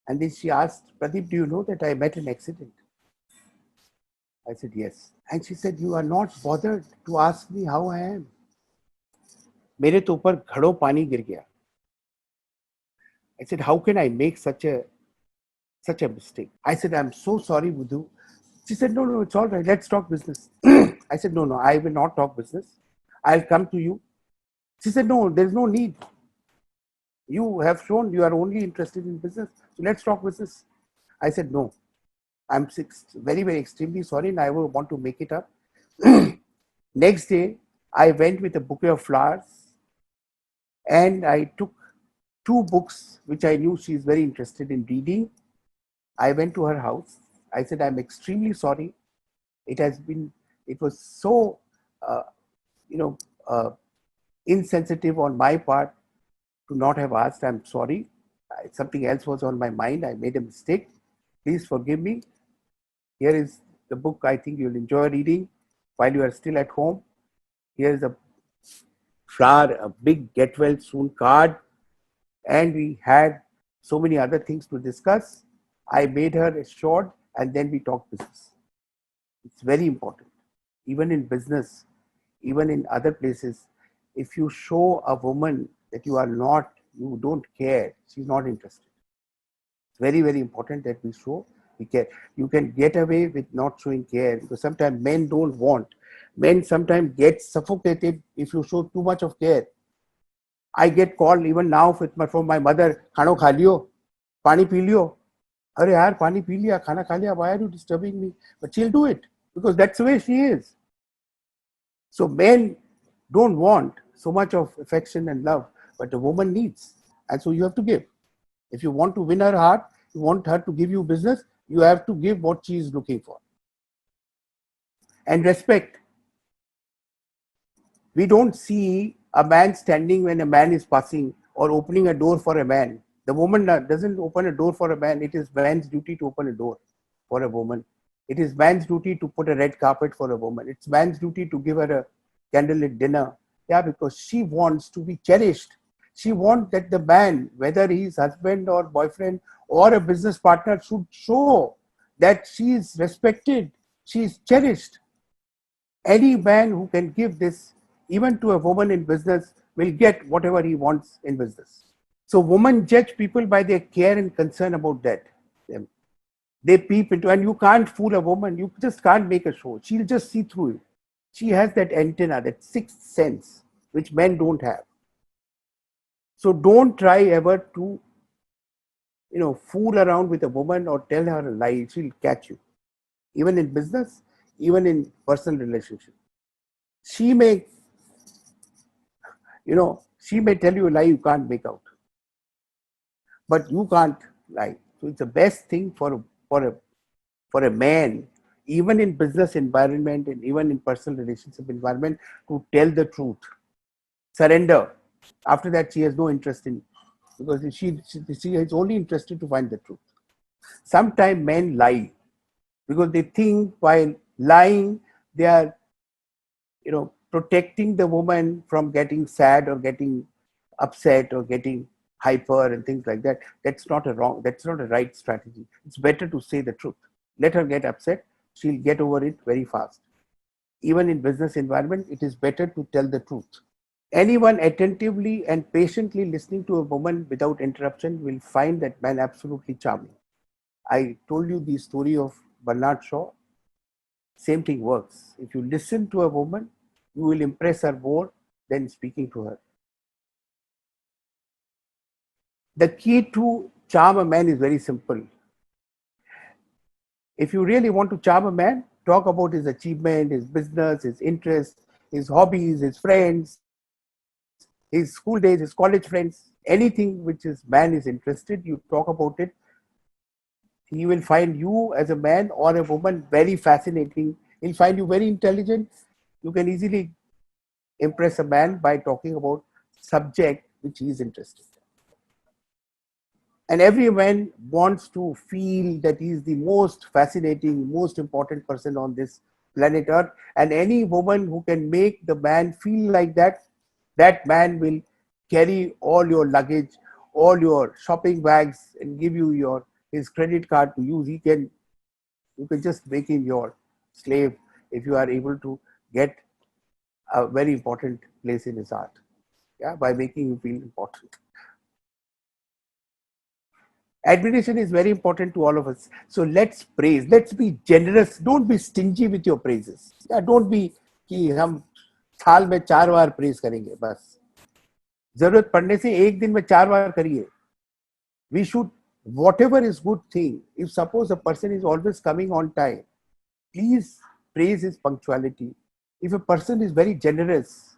And then she asked, Pradeep, do you know that I met an accident? I said, yes. And she said, you are not bothered to ask me how I am. मेरे तो ऊपर घड़ों पानी गिर गया. I said, how can I make such a mistake? I said, I'm so sorry, Vidhu. She said, no, it's all right. Let's talk business. I said, no, I will not talk business. I'll come to you. She said, no, there's no need. You have shown you are only interested in business. So let's talk business. I said, no, I'm very, very extremely sorry, and I will want to make it up. Next day, I went with a bouquet of flowers, and I took 2 books which I knew she is very interested in reading. I went to her house. I said, I'm extremely sorry. It was so, insensitive on my part to not have asked. I'm sorry. Something else was on my mind. I made a mistake. Please forgive me. Here is the book I think you'll enjoy reading while you are still at home. Here is a flower, a big get well soon card. And we had so many other things to discuss. I made her assured, and then we talked business. It's very important. Even in business, even in other places, if you show a woman that you don't care, she's not interested. It's very, very important that we care. You can get away with not showing care, because sometimes men don't want. Men sometimes get suffocated if you show too much of care. I get called even now from my mother, "Khano kha liyo, pani pi liyo." अरे यार पानी P लिया, खाना खा लिया, why are you disturbing me? But she'll do it because that's the way she is. So men don't want so much of affection and love, but a woman needs, and so you have to give. If you want to win her heart, you want her to give you business, you have to give what she is looking for. And respect. We don't see a man standing when a man is passing or opening a door for a man. The woman doesn't open a door for a man. It is man's duty to open a door for a woman. It is man's duty to put a red carpet for a woman. It's man's duty to give her a candlelit dinner. Yeah, because she wants to be cherished. She wants that the man, whether he's husband or boyfriend or a business partner, should show that she is respected, she is cherished. Any man who can give this, even to a woman in business, will get whatever he wants in business. So women judge people by their care and concern about that. They peep into, and you can't fool a woman. You just can't make a show. She'll just see through it. She has that antenna, that sixth sense, which men don't have. So don't try ever to, fool around with a woman or tell her a lie. She'll catch you. Even in business, even in personal relationship. She may, she may tell you a lie you can't make out. But you can't lie. So it's the best thing for a man, even in business environment and even in personal relationship environment, to tell the truth. Surrender. After that, she has no interest in, because she is only interested to find the truth. Sometimes men lie because they think while lying they are, protecting the woman from getting sad or getting upset or getting hyper and things like that. That's not a right strategy. It's better to say the truth. Let her get upset, she'll get over it very fast. Even in business environment, it is better to tell the truth. Anyone attentively and patiently listening to a woman without interruption will find that man absolutely charming. I told you the story of Bernard Shaw. Same thing works. If you listen to a woman, you will impress her more than speaking to her. The key to charm a man is very simple. If you really want to charm a man, talk about his achievement, his business, his interests, his hobbies, his friends, his school days, his college friends, anything which his man is interested, you talk about it. He will find you as a man or a woman very fascinating. He'll find you very intelligent. You can easily impress a man by talking about subject which he is interested in. And every man wants to feel that he is the most fascinating, most important person on this planet Earth. And any woman who can make the man feel like that, that man will carry all your luggage, all your shopping bags, and give you his credit card to use. You can just make him your slave if you are able to get a very important place in his heart. Yeah, by making him feel important. Admiration is very important to all of us. So let's praise. Let's be generous. Don't be stingy with your praises. Yeah, don't be कि हम साल में 4 बार praise करेंगे बस. जरूरत पड़ने से एक दिन में 4 बार करिए. We should, whatever is good thing, if suppose a person is always coming on time, please praise his punctuality. If a person is very generous,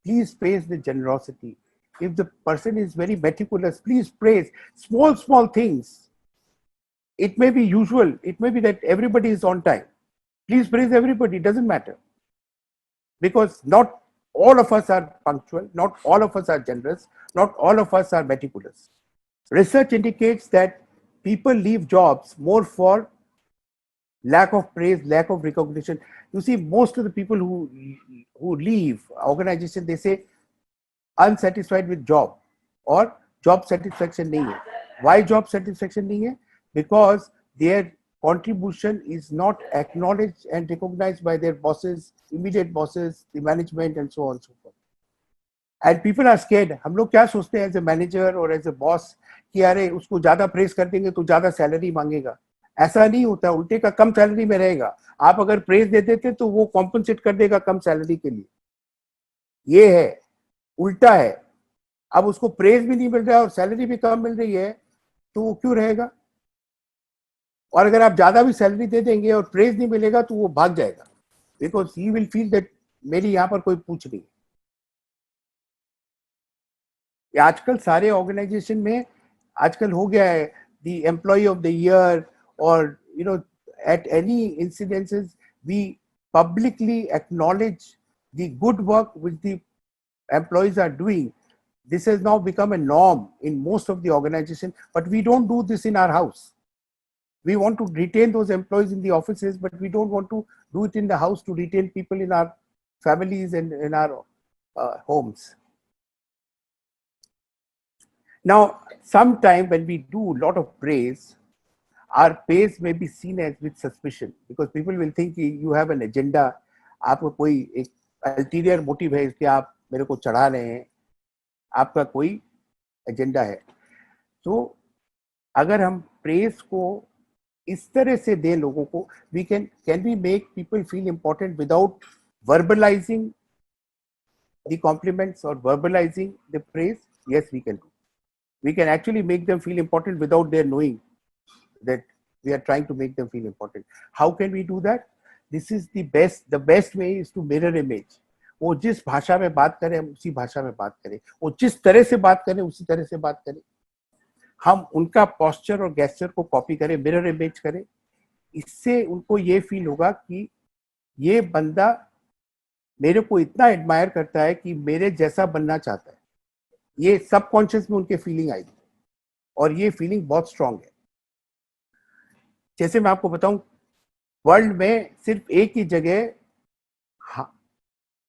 please praise the generosity. If the person is very meticulous, please praise small things. It may be usual. It may be that everybody is on time. Please praise everybody. It doesn't matter. Because not all of us are punctual. Not all of us are generous. Not all of us are meticulous. Research indicates that people leave jobs more for lack of praise, lack of recognition. You see, most of the people who leave organization, they say unsatisfied with job or job satisfaction nahi hai. Why job satisfaction nahi hai? Because their contribution is not acknowledged and recognized by their bosses, immediate bosses, the management, and so on and so forth. And people are scared. हम लोग क्या सोचते हैं as a manager or as a boss कि अरे उसको ज्यादा press कर देंगे तो ज्यादा सैलरी मांगेगा. ऐसा नहीं होता, उल्टे का कम सैलरी में रहेगा. आप अगर प्रेस दे देते तो वो कॉम्पनसेट कर देगा कम सैलरी के लिए. ये है, उल्टा है. अब उसको प्रेज भी नहीं मिल रहा है और सैलरी भी कम मिल रही है तो वो क्यों रहेगा? और अगर आप ज्यादा भी सैलरी दे देंगे और प्रेज नहीं मिलेगा तो वो भाग जाएगा, because he will feel that मेरी यहाँ पर कोई पूछ नहीं। आजकल सारे ऑर्गेनाइजेशन में आजकल हो गया है the employee of the year, और you know at any incidences we publicly acknowledge the good work which the employees are doing. This has now become a norm in most of the organization, but we don't do this in our house. We want to retain those employees in the offices, but we don't want to do it in the house to retain people in our families and in our homes. Now, sometime when we do a lot of praise, our praise may be seen as with suspicion, because people will think you have an agenda. आपको कोई एक ulterior motive है कि आप मेरे को चढ़ा रहे हैं, आपका कोई एजेंडा है। तो अगर हम प्रेस को इस तरह से दें लोगों को, we can we make people feel important without verbalizing the compliments or verbalizing the praise? Yes, we can do. We can actually make them feel important without their knowing that we are trying to make them feel important. How can we do that? This is the best way is to mirror image. वो जिस भाषा में बात करें हम उसी भाषा में बात करें, वो जिस तरह से बात करें उसी तरह से बात करें, हम उनका पोस्चर और गेस्चर को कॉपी करें, मिरर इमेज करें। इससे उनको ये फील होगा कि ये बंदा मेरे को इतना एडमायर करता है कि मेरे जैसा बनना चाहता है। ये सबकॉन्शियस में उनके फीलिंग आएगी, और ये फीलिंग बहुत स्ट्रांग है। जैसे मैं आपको बताऊं, वर्ल्ड में सिर्फ एक ही जगह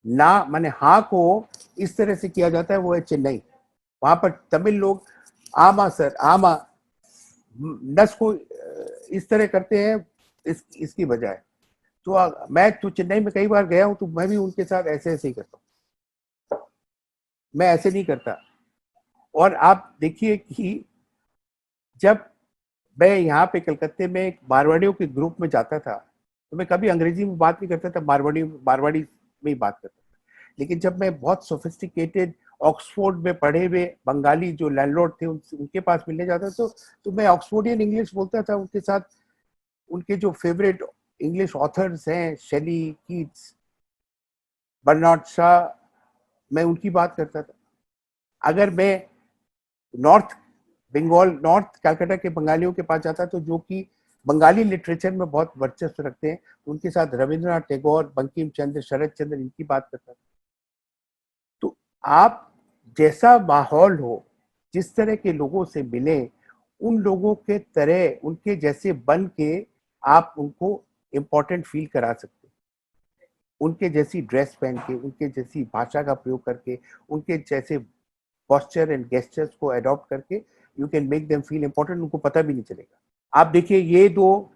ना माने हाँ को इस तरह से किया जाता है, वो है चेन्नई। वहां पर तमिल लोग आमा सर आमा नस को इस तरह करते हैं इसकी बजाय। तो मैं तो चेन्नई में कई बार गया हूं, तो मैं भी उनके साथ ऐसे ऐसे ही करता हूं, मैं ऐसे नहीं करता। और आप देखिए कि जब मैं यहाँ पे कलकत्ते में एक मारवाड़ियों के ग्रुप में जाता था, तो मैं कभी अंग्रेजी में बात नहीं करता था, मारवाड़ी में ही बात करता था। लेकिन जब मैं बहुत सोफिस्टिकेटेड ऑक्सफोर्ड में पढ़े हुए बंगाली जो लैंडलॉर्ड थे उनके पास मिलने जाता तो मैं ऑक्सफोर्डियन इंग्लिश बोलता था उनके साथ। उनके जो फेवरेट इंग्लिश ऑथर्स हैं, शेली, कीट्स, बर्नार्ड शॉ, मैं उनकी बात करता था। अगर मैं नॉर्थ कलकत्ता के बंगालियों के पास जाता तो जो कि बंगाली लिटरेचर में बहुत वर्चस्व रखते हैं, तो उनके साथ रविंद्रनाथ टैगोर, बंकिम चंद्र, शरद चंद्र, इनकी बात करता था। तो आप जैसा माहौल हो, जिस तरह के लोगों से मिले, उन लोगों के तरह उनके जैसे बन के आप उनको इम्पोर्टेंट फील करा सकते, उनके जैसी ड्रेस पहन के, उनके जैसी भाषा का प्रयोग करके, उनके जैसे पोस्चर एंड गेस्चर्स को अडॉप्ट करके you can make them feel important. उनको पता भी नहीं चलेगा। आप देखिए, ये दो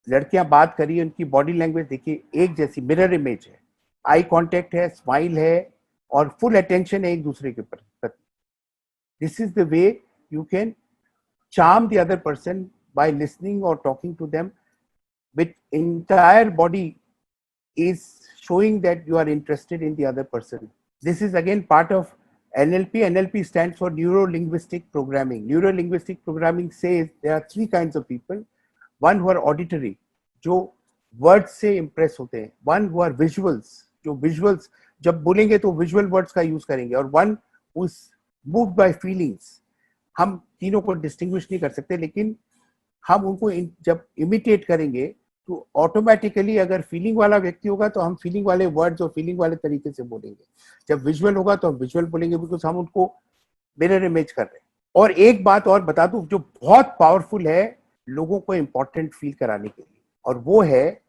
लड़कियां बात करी, उनकी बॉडी लैंग्वेज देखिए, एक जैसी मिरर इमेज है, आई कांटेक्ट है, स्माइल है, और फुल अटेंशन है एक दूसरे के प्रति। This is the way you can charm the other person by listening or talking to them with entire body is showing that you are interested in the other person. This is again part of NLP. NLP stands for Neuro Linguistic Programming. Neuro Linguistic Programming says there are three kinds of people. One who are auditory, जो words से impress होते हैं. One who are visuals, जो visuals जब बोलेंगे तो visual words का use करेंगे. और one who is moved by feelings. हम तीनों को डिस्टिंग्विश नहीं कर सकते, लेकिन हम उनको जब इमिटेट करेंगे तो ऑटोमेटिकली अगर फीलिंग वाला व्यक्ति होगा तो हम फीलिंग वाले वर्ड्स और फीलिंग वाले तरीके से बोलेंगे। जब विजुअल होगा तो हम विजुअल बोलेंगे, बिकॉज हम उनको मिरर इमेज कर रहे हैं। और एक बात और बता दूं जो बहुत पावरफुल है लोगों को इंपॉर्टेंट फील कराने के लिए, और वो है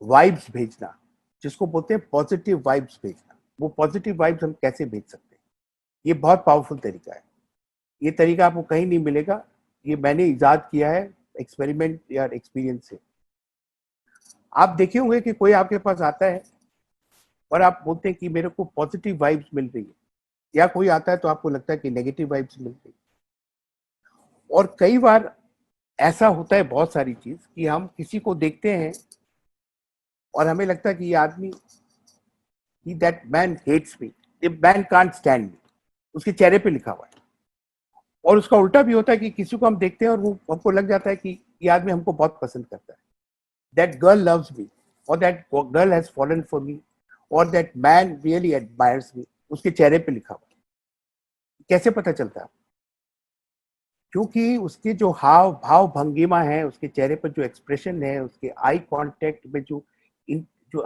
वाइब्स भेजना, जिसको बोलते हैं पॉजिटिव वाइब्स भेजना। वो पॉजिटिव वाइब्स हम कैसे भेज सकते हैं, ये बहुत पावरफुल तरीका है। ये तरीका आपको कहीं नहीं मिलेगा, ये मैंने इजाद किया है एक्सपेरिमेंट या एक्सपीरियंस से। आप देखे होंगे कि कोई आपके पास आता है और आप बोलते हैं कि मेरे को पॉजिटिव वाइब्स मिल रही है, या कोई आता है तो आपको लगता है कि नेगेटिव वाइब्स मिल रही है। और कई बार ऐसा होता है बहुत सारी चीज कि हम किसी को देखते हैं और हमें लगता है कि ये आदमी, that man hates me, that man can't stand me, उसके चेहरे पे लिखा हुआ है। और उसका उल्टा भी होता है कि किसी को हम देखते हैं और वो हमको लग जाता है कि ये आदमी हमको बहुत पसंद करता है, दैट गर्ल लव्स मी, और that girl has fallen for me, और दैट मैन रियली एडमायर्स मी, उसके चेहरे पे लिखा हुआ। कैसे पता चलता है? क्योंकि उसके जो हाव भाव भंगिमा है, उसके चेहरे पर जो एक्सप्रेशन है, उसके आई कांटेक्ट में जो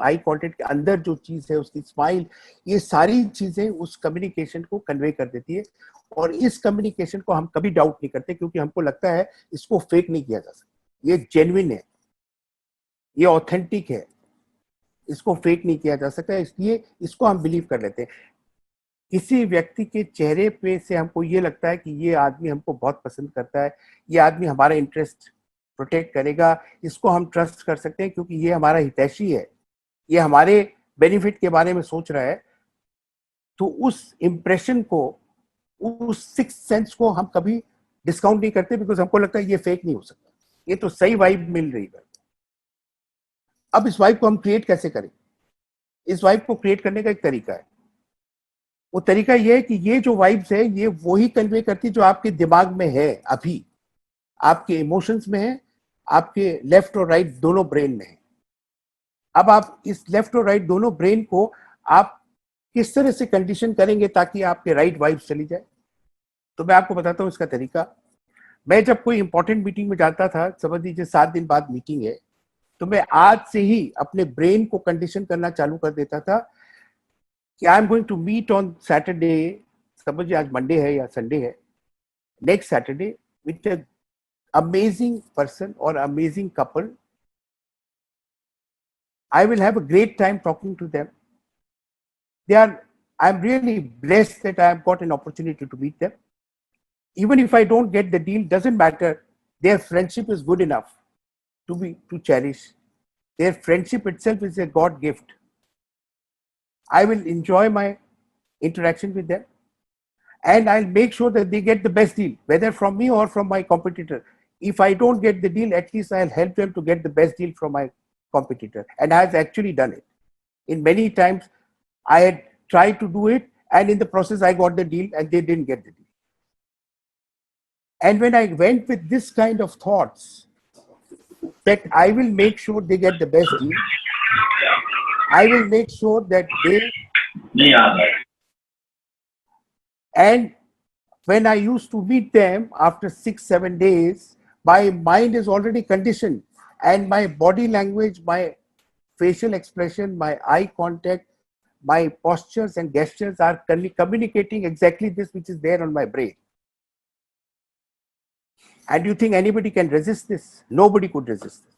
आई कांटेक्ट के अंदर जो चीज है, उसकी स्माइल, ये सारी चीजें उस कम्युनिकेशन को कन्वे कर देती है। और इस कम्युनिकेशन को हम कभी डाउट नहीं करते, क्योंकि हमको लगता है इसको फेक नहीं किया जा सकता, ये जेन्युइन है, ये ऑथेंटिक है, इसको फेक नहीं किया जा सकता, इसलिए इसको हम बिलीव कर लेते हैं। किसी व्यक्ति के चेहरे पे से हमको ये लगता है कि ये आदमी हमको बहुत पसंद करता है, ये आदमी हमारा इंटरेस्ट प्रोटेक्ट करेगा, इसको हम ट्रस्ट कर सकते हैं क्योंकि ये हमारा हितैषी है, ये हमारे बेनिफिट के बारे में सोच रहा है। तो उस इम्प्रेशन को, उस सिक्स सेंस को हम कभी डिस्काउंट नहीं करते, बिकॉज हमको लगता है ये फेक नहीं हो सकता, ये तो सही वाइब मिल रही है। अब इस वाइब को हम क्रिएट कैसे करें? इस वाइब को क्रिएट करने का एक तरीका है। वो तरीका ये है कि ये जो वाइब्स है, ये वही कन्वे करती है जो आपके दिमाग में है, अभी आपके इमोशंस में है, आपके लेफ्ट और राइट दोनों ब्रेन में है। अब आप इस लेफ्ट और राइट दोनों ब्रेन को आप किस तरह से कंडीशन करेंगे ताकि आपके राइट वाइब्स चली जाए? तो मैं आपको बताता हूँ इसका तरीका। मैं जब कोई इंपॉर्टेंट मीटिंग में जाता था, समझ लीजिए 7 दिन बाद मीटिंग है, तो मैं आज से ही अपने ब्रेन को कंडीशन करना चालू कर देता था कि I am going to meet on Saturday, समझिए आज मंडे है या संडे है, next Saturday with a amazing person और amazing couple. I will have a great time talking to them. I'm really blessed that I have got an opportunity to meet them. Even if I don't get the deal, doesn't matter. Their friendship is good enough to cherish. Their friendship itself is a God gift. I will enjoy my interaction with them, and I'll make sure that they get the best deal, whether from me or from my competitor. If I don't get the deal, at least I'll help them to get the best deal from my competitor. And I've actually done it. In many times, I had tried to do it, and in the process, I got the deal, and they didn't get the deal. And when I went with this kind of thoughts, that I will make sure they get the best deal, I will make sure that and when I used to meet them after 6-7 days, my mind is already conditioned, and my body language, my facial expression, my eye contact, my postures and gestures are communicating exactly this which is there on my brain. And you think anybody can resist this? Nobody could resist this.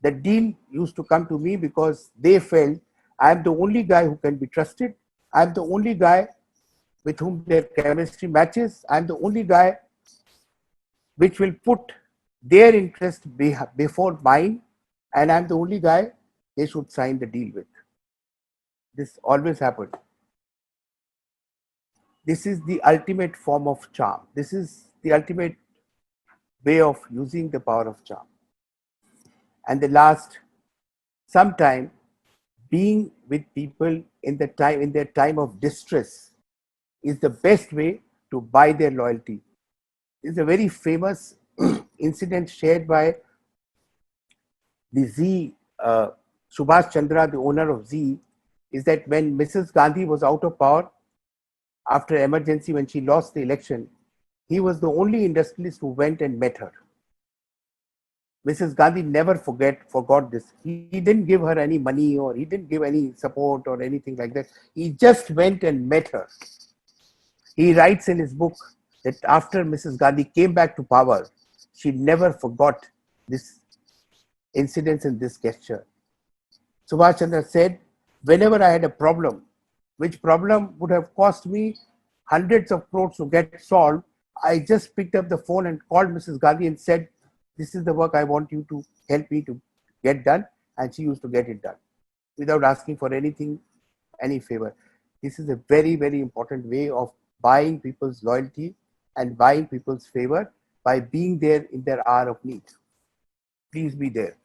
The deal used to come to me because they felt I am the only guy who can be trusted. I am the only guy with whom their chemistry matches. I am the only guy which will put their interest before mine, and I am the only guy they should sign the deal with. This always happened. This is the ultimate form of charm. This is the ultimate way of using the power of charm. And the last, sometime being with people in their time of distress is the best way to buy their loyalty. It's a very famous incident shared by the Z, Subhash Chandra, the owner of Z, is that when Mrs. Gandhi was out of power after emergency, when she lost the election, he was the only industrialist who went and met her. Mrs. Gandhi never forgot this. He didn't give her any money, or he didn't give any support or anything like that. He just went and met her. He writes in his book that after Mrs. Gandhi came back to power, she never forgot this incident and this gesture. Subhash Chandra said, whenever I had a problem, which problem would have cost me hundreds of crores to get solved, I just picked up the phone and called Mrs. Gandhi and said, this is the work I want you to help me to get done. And she used to get it done without asking for anything, any favor. This is a very, very important way of buying people's loyalty and buying people's favor by being there in their hour of need. Please be there.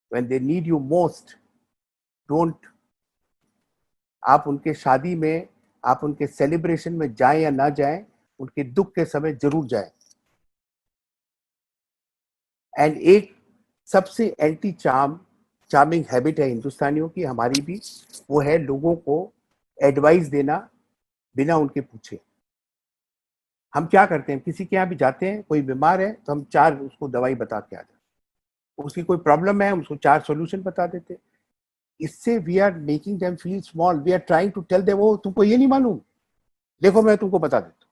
When they need you most, don't. आप उनके शादी में, आप उनके celebration में जाएं या ना जाएं, उनके दुख के समय जरूर जाएं। एंड एक सबसे एंटी चार्मिंग हैबिट है हिंदुस्तानियों की, हमारी भी, वो है लोगों को एडवाइस देना बिना उनके पूछे। हम क्या करते हैं, किसी के यहाँ भी जाते हैं, कोई बीमार है तो हम 4 उसको दवाई बता के आ जाते हैं, उसकी कोई प्रॉब्लम है हम उसको 4 सॉल्यूशन बता देते हैं। इससे we are making them feel small, we are trying to tell them, वो तुमको ये नहीं मालूम, देखो मैं तुमको बता देता हूँ।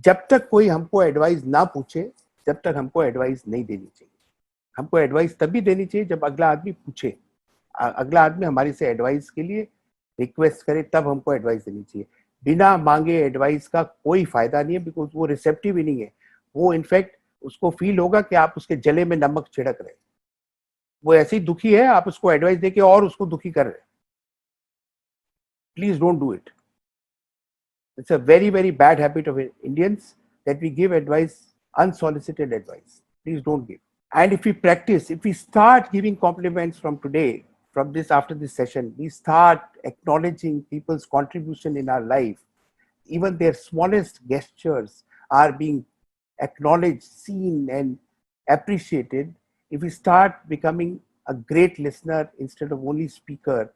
जब तक कोई हमको एडवाइस ना पूछे जब तक हमको एडवाइस नहीं देनी चाहिए। हमको एडवाइस तभी देनी चाहिए जब अगला आदमी पूछे, अगला आदमी हमारे से एडवाइस के लिए रिक्वेस्ट करे, तब हमको एडवाइस देनी चाहिए। बिना मांगे एडवाइस का कोई फायदा नहीं है, बिकॉज वो रिसेप्टिव ही नहीं है। वो इनफैक्ट उसको फील होगा कि आप उसके जले में नमक छिड़क रहे, वो ऐसे ही दुखी है, आप उसको एडवाइस देके और उसको दुखी कर रहे। Please don't do it. It's a very, very bad habit of Indians that we give advice, unsolicited advice. Please don't give. And if we practice, if we start giving compliments from today, from this, after this session, we start acknowledging people's contribution in our life, even their smallest gestures are being acknowledged, seen, and appreciated. If we start becoming a great listener instead of only speaker,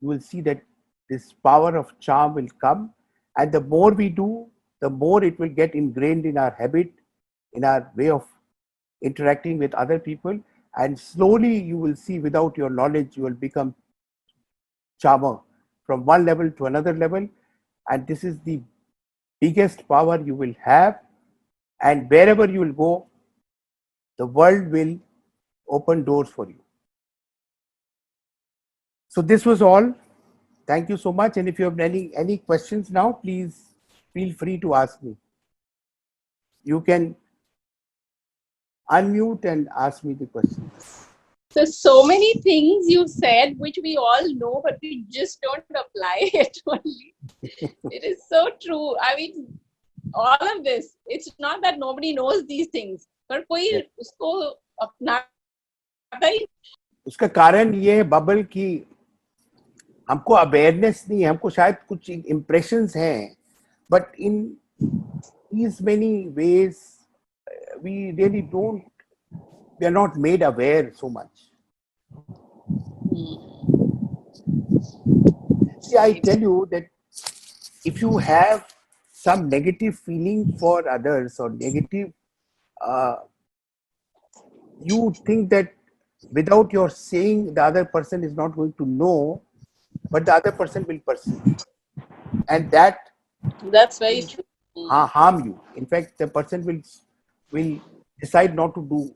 you will see that this power of charm will come. And the more we do, the more it will get ingrained in our habit, in our way of interacting with other people. And slowly you will see, without your knowledge, you will become charmer from one level to another level. And this is the biggest power you will have. And wherever you will go, the world will open doors for you. So this was all. Thank you so much. And if you have any questions now, please feel free to ask me. You can unmute and ask me the questions. So many things you said, which we all know, but we just don't apply it only. It is so true. I mean, all of this, it's not that nobody knows these things, but कोई उसको अपनाता ही। उसका कारण ये है bubble की हमको awareness नहीं है, हमको शायद कुछ इम्प्रेशंस हैं, but in these many ways we really don't, we are not made aware so much. See, I tell you that if you have some negative feeling for others or negative, you think that without your saying, the other person is not going to know, but the other person will perceive, and that's very true. Harm you. In fact, the person will decide not to do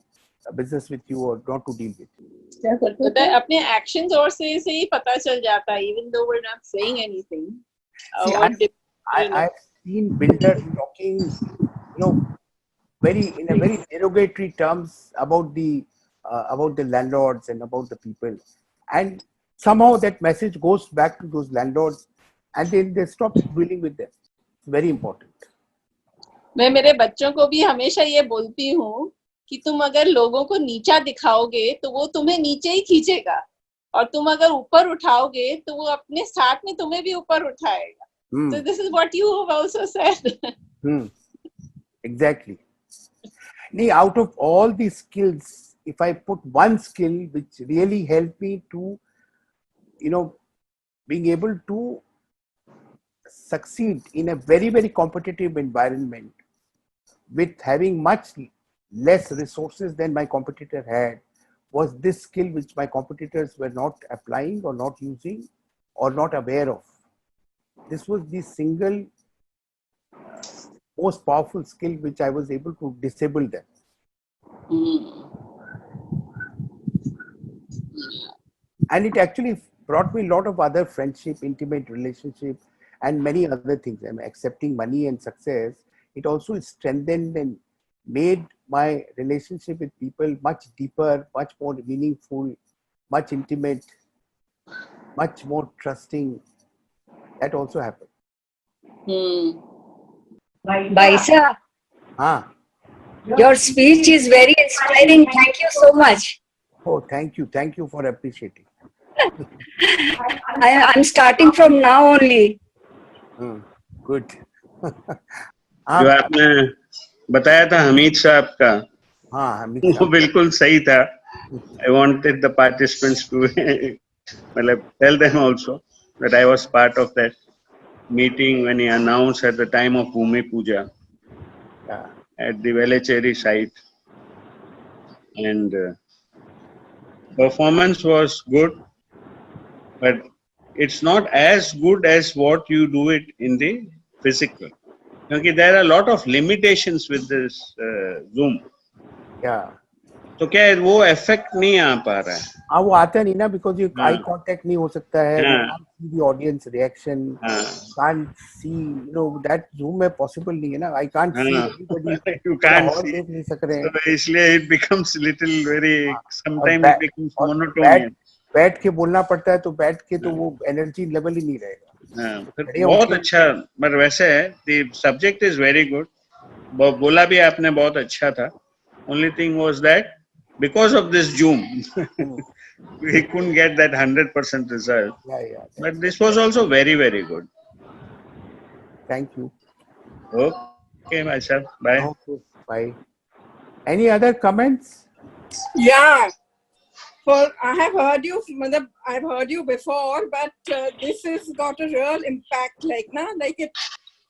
business with you or not to deal with you. अपने actions और से ही पता चल जाता है, even though we're not saying anything. See, I've seen builders talking, in a very derogatory terms about the landlords and about the people, and somehow that message goes back to those landlords, and then they stop dealing with them. It's very important. मैं मेरे बच्चों को भी हमेशा ये बोलती हूँ कि तुम अगर लोगों को नीचा दिखाओगे तो वो तुम्हें नीचे ही खींचेगा, और तुम अगर ऊपर उठाओगे तो वो अपने साथ में तुम्हें भी ऊपर उठाएगा. So this is what you have also said. Exactly. Out of all these skills, if I put one skill which really helped me to, being able to succeed in a very, very competitive environment with having much less resources than my competitor had, was this skill which my competitors were not applying or not using or not aware of. This was the single most powerful skill which I was able to disable them. And it actually brought me a lot of other friendship, intimate relationship, and many other things. I mean, accepting money and success, it also strengthened and made my relationship with people much deeper, much more meaningful, much intimate, much more trusting. That also happened. Baisa, your speech is very inspiring. Thank you so much. Oh, thank you. Thank you for appreciating. I'm starting from now only. Good. हाँ जो आपने बताया था हमीद साहब का, हाँ हमीद वो साहब, बिल्कुल सही था. I wanted the participants to मतलब tell them also that I was part of that meeting when he announced at the time of Bhumi Puja yeah, at the Velachery site, and performance was good, but it's not as good as what you do it in the physical. क्योंकि there are a lot of limitations with this Zoom. yeah. तो क्या है, वो effect नहीं आ पा रहा है. हाँ वो आता नहीं ना, बिकॉज ये हाँ. आई कांटेक्ट नहीं हो सकता है, हाँ. can't see the audience reaction, हाँ. can't see, you know, that Zoom में possible नहीं है ना, I can't see हाँ. everybody, You पूरा can't hall see. देख नहीं सक रहे हैं, तो इसलिए it becomes little very, और sometimes it becomes monotonous. बैठ के बोलना पड़ता है, तो बैठ के तो वो एनर्जी लेवल ही नहीं रहेगा. हाँ, फिर खड़े बहुत होके- अच्छा, पर वैसे है, the subject is very good. बोला भी आपने बहुत अच्छा था. Only thing was that because of this Zoom, we couldn't get that 100% result. yeah, But this was also very, very good. thank you. Okay, myself. Bye. Okay, bye. Any other comments? Yeah. Well, I have heard you, Madam, I've heard you before, but this has got a real impact, like it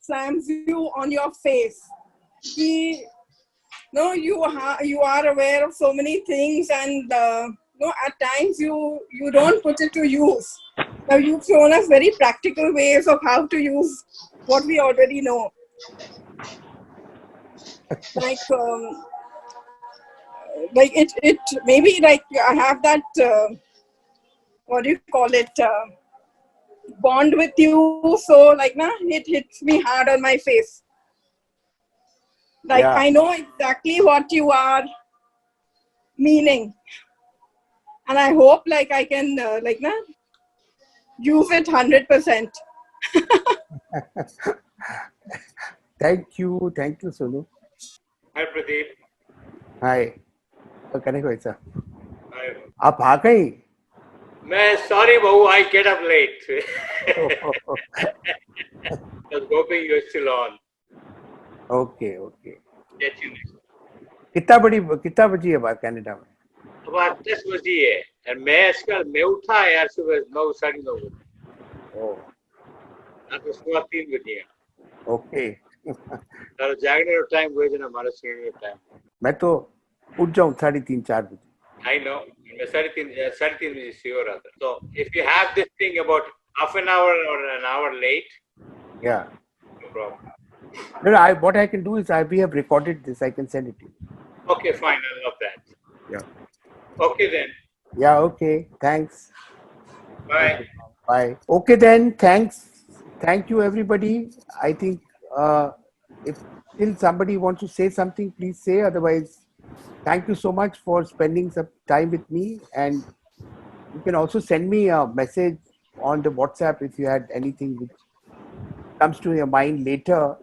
slams you on your face. You are aware of so many things, and at times you don't put it to use. Now you've shown us very practical ways of how to use what we already know. Like it maybe like I have that what do you call it, bond with you, so it hits me hard on my face, like Yeah. I know exactly what you are meaning, and I hope like I can use it 100%. Thank you Sonu. Hi Pradeep. Hi. Connect हुआ ऐसा, Hi. आप आ गए? मैं sorry बहू, I get up late. I was hoping you're still on. Okay. Get you next. कितना बजी है बात कनाडा में? अब 10 बजी है, और मैं उठा यार सुबह 9, 9:30 बजे. ओह, अब तो सुबह 3 बजे है. ओके. तारो जागने का टाइम हुए ना, हमारा सोने का टाइम. मैं तो उठ जाऊं 3:30 4 बजे. I know. मैं 3:30 बजे से हो रहा था. So if you have this thing about half an hour or an hour late, Yeah. no problem. No, what I can do is we have recorded this. I can send it to you. Okay, fine. I love that. Yeah. Okay then. Yeah. Okay. Thanks. Bye. Bye. Okay then. Thanks. Thank you everybody. I think if still somebody wants to say something, please say. Otherwise, thank you so much for spending some time with me. And you can also send me a message on the WhatsApp if you had anything which comes to your mind later.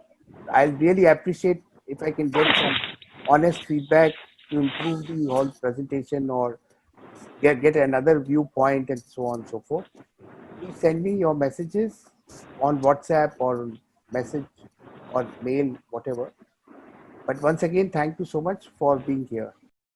I'll really appreciate if I can get some honest feedback to improve the whole presentation or get another viewpoint and so on and so forth. Please send me your messages on WhatsApp or message or mail, whatever. But once again, thank you so much for being here.